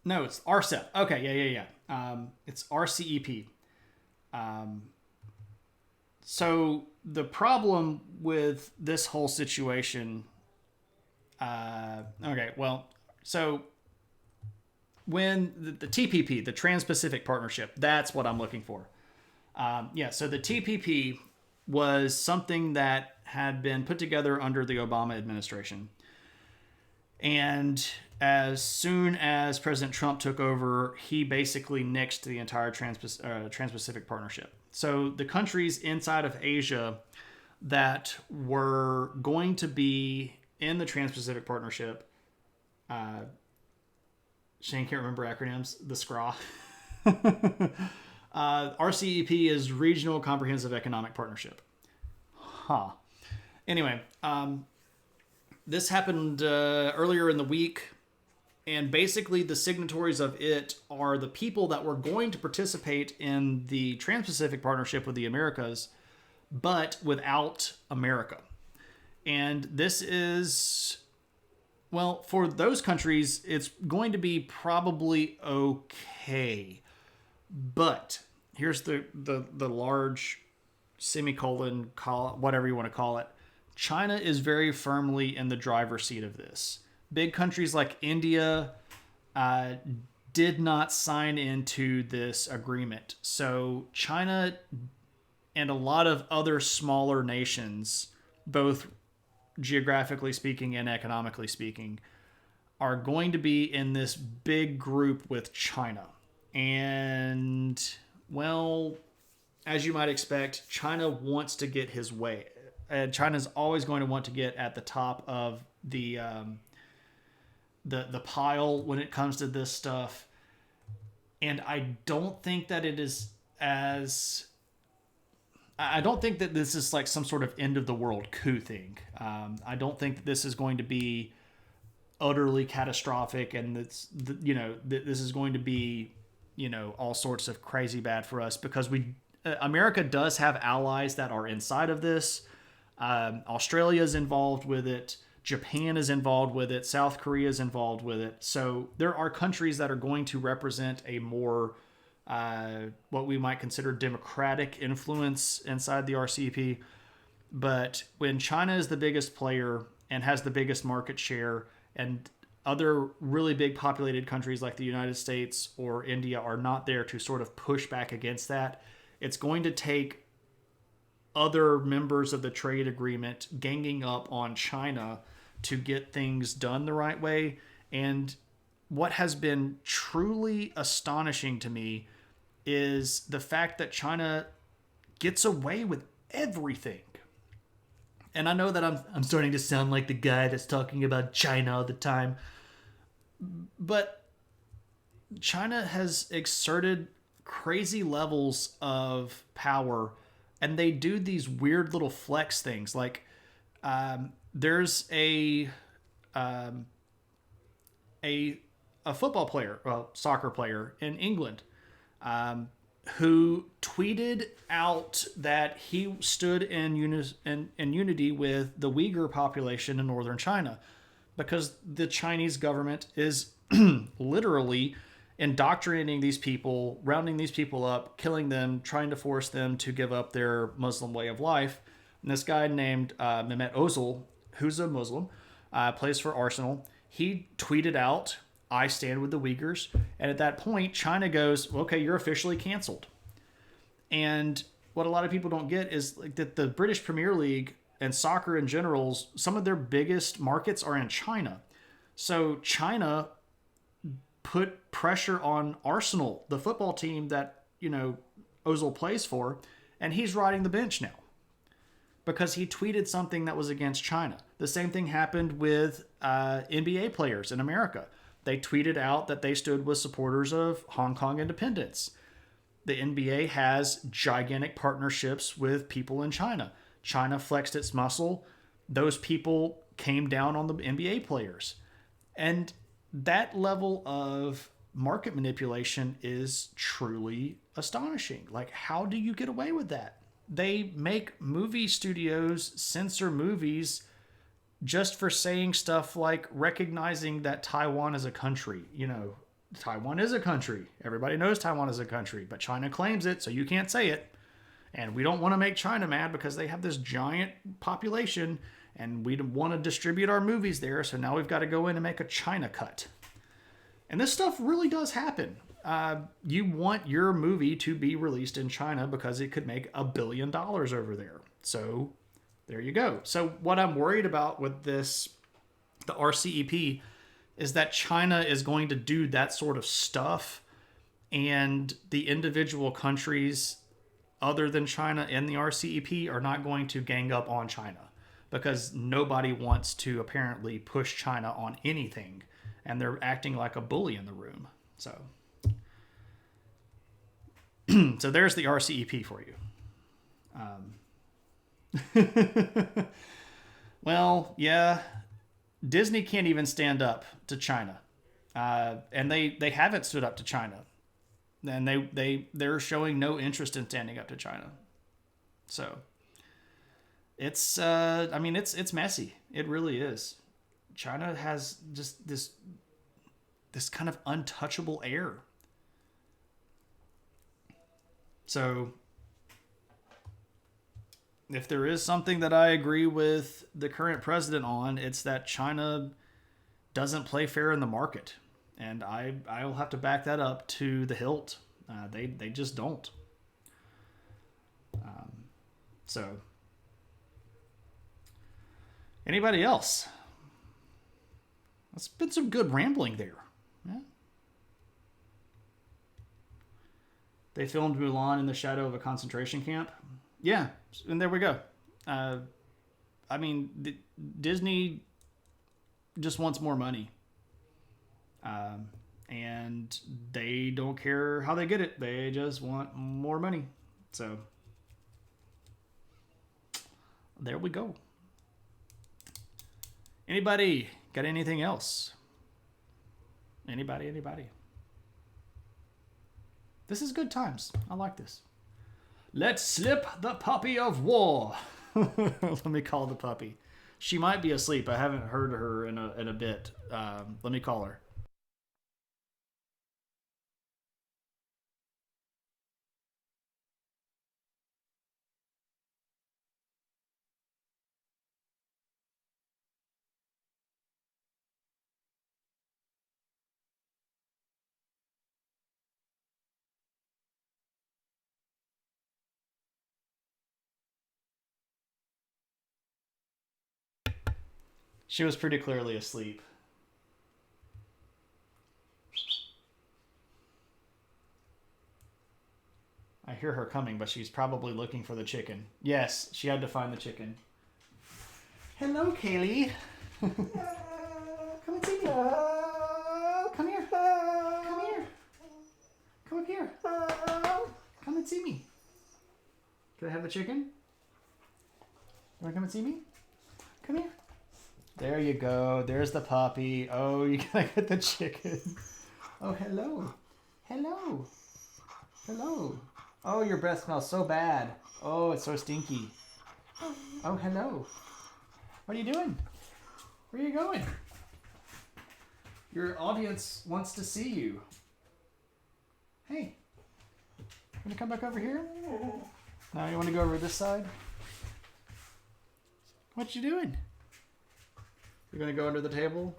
[SPEAKER 1] No, it's RCEP. Okay, yeah. It's RCEP. So the problem with this whole situation. Okay, well, so when the TPP, the Trans-Pacific Partnership, that's what I'm looking for. So the TPP was something that had been put together under the Obama administration. And as soon as President Trump took over, he basically nixed the entire Trans-Pacific Partnership. So the countries inside of Asia that were going to be in the Trans-Pacific Partnership, Shane can't remember acronyms, the SCRA. RCEP is Regional Comprehensive Economic Partnership. Anyway, this happened earlier in the week, and basically the signatories of it are the people that were going to participate in the Trans-Pacific Partnership with the Americas, but without America. And this is, well, for those countries, it's going to be probably okay. But here's the large semicolon, whatever you want to call it. China is very firmly in the driver's seat of this. Big countries like India did not sign into this agreement. So China and a lot of other smaller nations, both geographically speaking and economically speaking, are going to be in this big group with China. And, well, as you might expect, China wants to get his way. China's always going to want to get at the top of the pile when it comes to this stuff. And I don't think that it is as... I don't think that this is like some sort of end of the world coup thing. I don't think that this is going to be utterly catastrophic, and this is going to be, all sorts of crazy bad for us, because America does have allies that are inside of this. Australia is involved with it. Japan is involved with it. South Korea is involved with it. So there are countries that are going to represent a more what we might consider democratic influence inside the RCEP. But when China is the biggest player and has the biggest market share, and other really big populated countries like the United States or India are not there to sort of push back against that, it's going to take other members of the trade agreement ganging up on China to get things done the right way. And what has been truly astonishing to me is the fact that China gets away with everything. And I know that I'm starting to sound like the guy that's talking about China all the time, but China has exerted crazy levels of power, and they do these weird little flex things. Like there's a football player, soccer player in England, who tweeted out that he stood in unity with the Uyghur population in northern China, because the Chinese government is literally indoctrinating these people, rounding these people up, killing them, trying to force them to give up their Muslim way of life. And this guy named Mehmet Ozil, who's a Muslim, plays for Arsenal, he tweeted out, "I stand with the Uyghurs." And at that point, China goes, "Okay, you're officially canceled." And what a lot of people don't get is like that the British Premier League and soccer in general, some of their biggest markets are in China. So China put pressure on Arsenal, the football team that, Ozil plays for, and he's riding the bench now because he tweeted something that was against China. The same thing happened with NBA players in America. They tweeted out that they stood with supporters of Hong Kong independence. The NBA has gigantic partnerships with people in China. China flexed its muscle. Those people came down on the NBA players. And that level of market manipulation is truly astonishing. Like, how do you get away with that? They make movie studios censor movies just for saying stuff like recognizing that Taiwan is a country. Taiwan is a country. Everybody knows Taiwan is a country, but China claims it, so you can't say it. And we don't want to make China mad because they have this giant population and we want to distribute our movies there. So now we've got to go in and make a China cut. And this stuff really does happen. You want your movie to be released in China because it could make $1 billion over there. So there you go. So what I'm worried about with this, the RCEP, is that China is going to do that sort of stuff, and the individual countries other than China in the RCEP are not going to gang up on China because nobody wants to apparently push China on anything, and they're acting like a bully in the room. So so there's the RCEP for you. Well, yeah, Disney can't even stand up to China, and they haven't stood up to China, and they're showing no interest in standing up to China. So it's I mean it's messy. It really is. China has just this kind of untouchable air. So if there is something that I agree with the current president on, it's that China doesn't play fair in the market. And I'll have to back that up to the hilt. They just don't. So anybody else? That's been some good rambling there. Yeah. They filmed Mulan in the shadow of a concentration camp. Yeah, and there we go. I mean, Disney just wants more money. And they don't care how they get it. They just want more money. So, there we go. Anybody got anything else? Anybody? This is good times. I like this. Let's slip the puppy of war. Let me call the puppy. She might be asleep. I haven't heard her in a bit. Let me call her. She was pretty clearly asleep. I hear her coming, but she's probably looking for the chicken. Yes, she had to find the chicken. Hello, Kaylee. Come and see me. Come here. Come here. Come up here. Come and see me. Can I have the chicken? You want to come and see me? Come here. There you go. There's the puppy. Oh, you gotta get the chicken. Oh, hello. Hello. Hello. Oh, your breath smells so bad. Oh, it's so stinky. Oh, hello. What are you doing? Where are you going? Your audience wants to see you. Hey. Want to come back over here? Now you want to go over this side? What you doing? You're going to go under the table?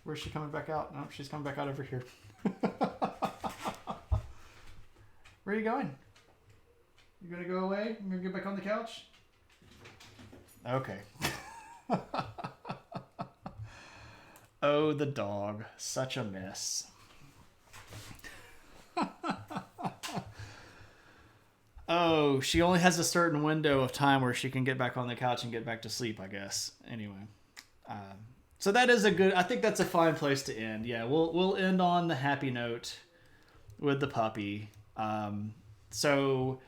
[SPEAKER 1] Where's she coming back out? Nope, she's coming back out over here. Where are you going? You going to go away? You going to get back on the couch? Okay. Oh, the dog. Such a mess. Oh, she only has a certain window of time where she can get back on the couch and get back to sleep, I guess. Anyway. So that is I think that's a fine place to end. Yeah, we'll end on the happy note with the puppy. So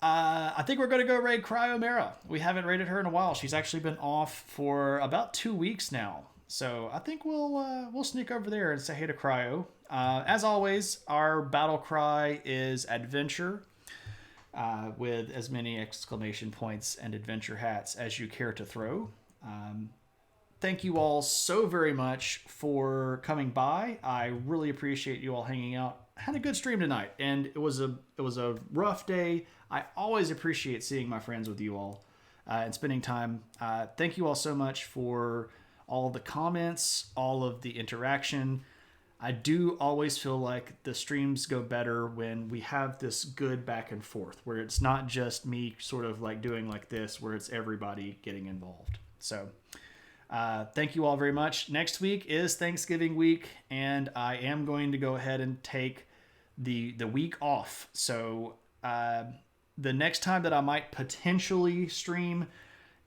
[SPEAKER 1] I think we're going to go raid Cryomera. We haven't raided her in a while. She's actually been off for about 2 weeks now. So I think we'll sneak over there and say hey to Cryo. As always, our battle cry is adventure. With as many exclamation points and adventure hats as you care to throw. Thank you all so very much for coming by. I really appreciate you all hanging out had a good stream tonight, and it was a rough day. I always appreciate seeing my friends with you all and spending time. Thank you all so much for all the comments, all of the interaction. I do always feel like the streams go better when we have this good back and forth, where it's not just me sort of like doing like this, where it's everybody getting involved. So thank you all very much. Next week is Thanksgiving week, and I am going to go ahead and take the week off. So the next time that I might potentially stream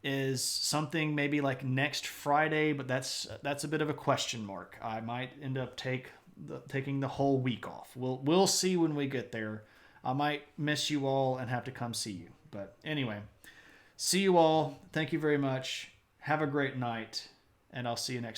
[SPEAKER 1] is something maybe like next Friday, but that's a bit of a question mark. I might end up taking the whole week off. We'll see when we get there. I might miss you all and have to come see you. But anyway, see you all. Thank you very much. Have a great night, and I'll see you next time.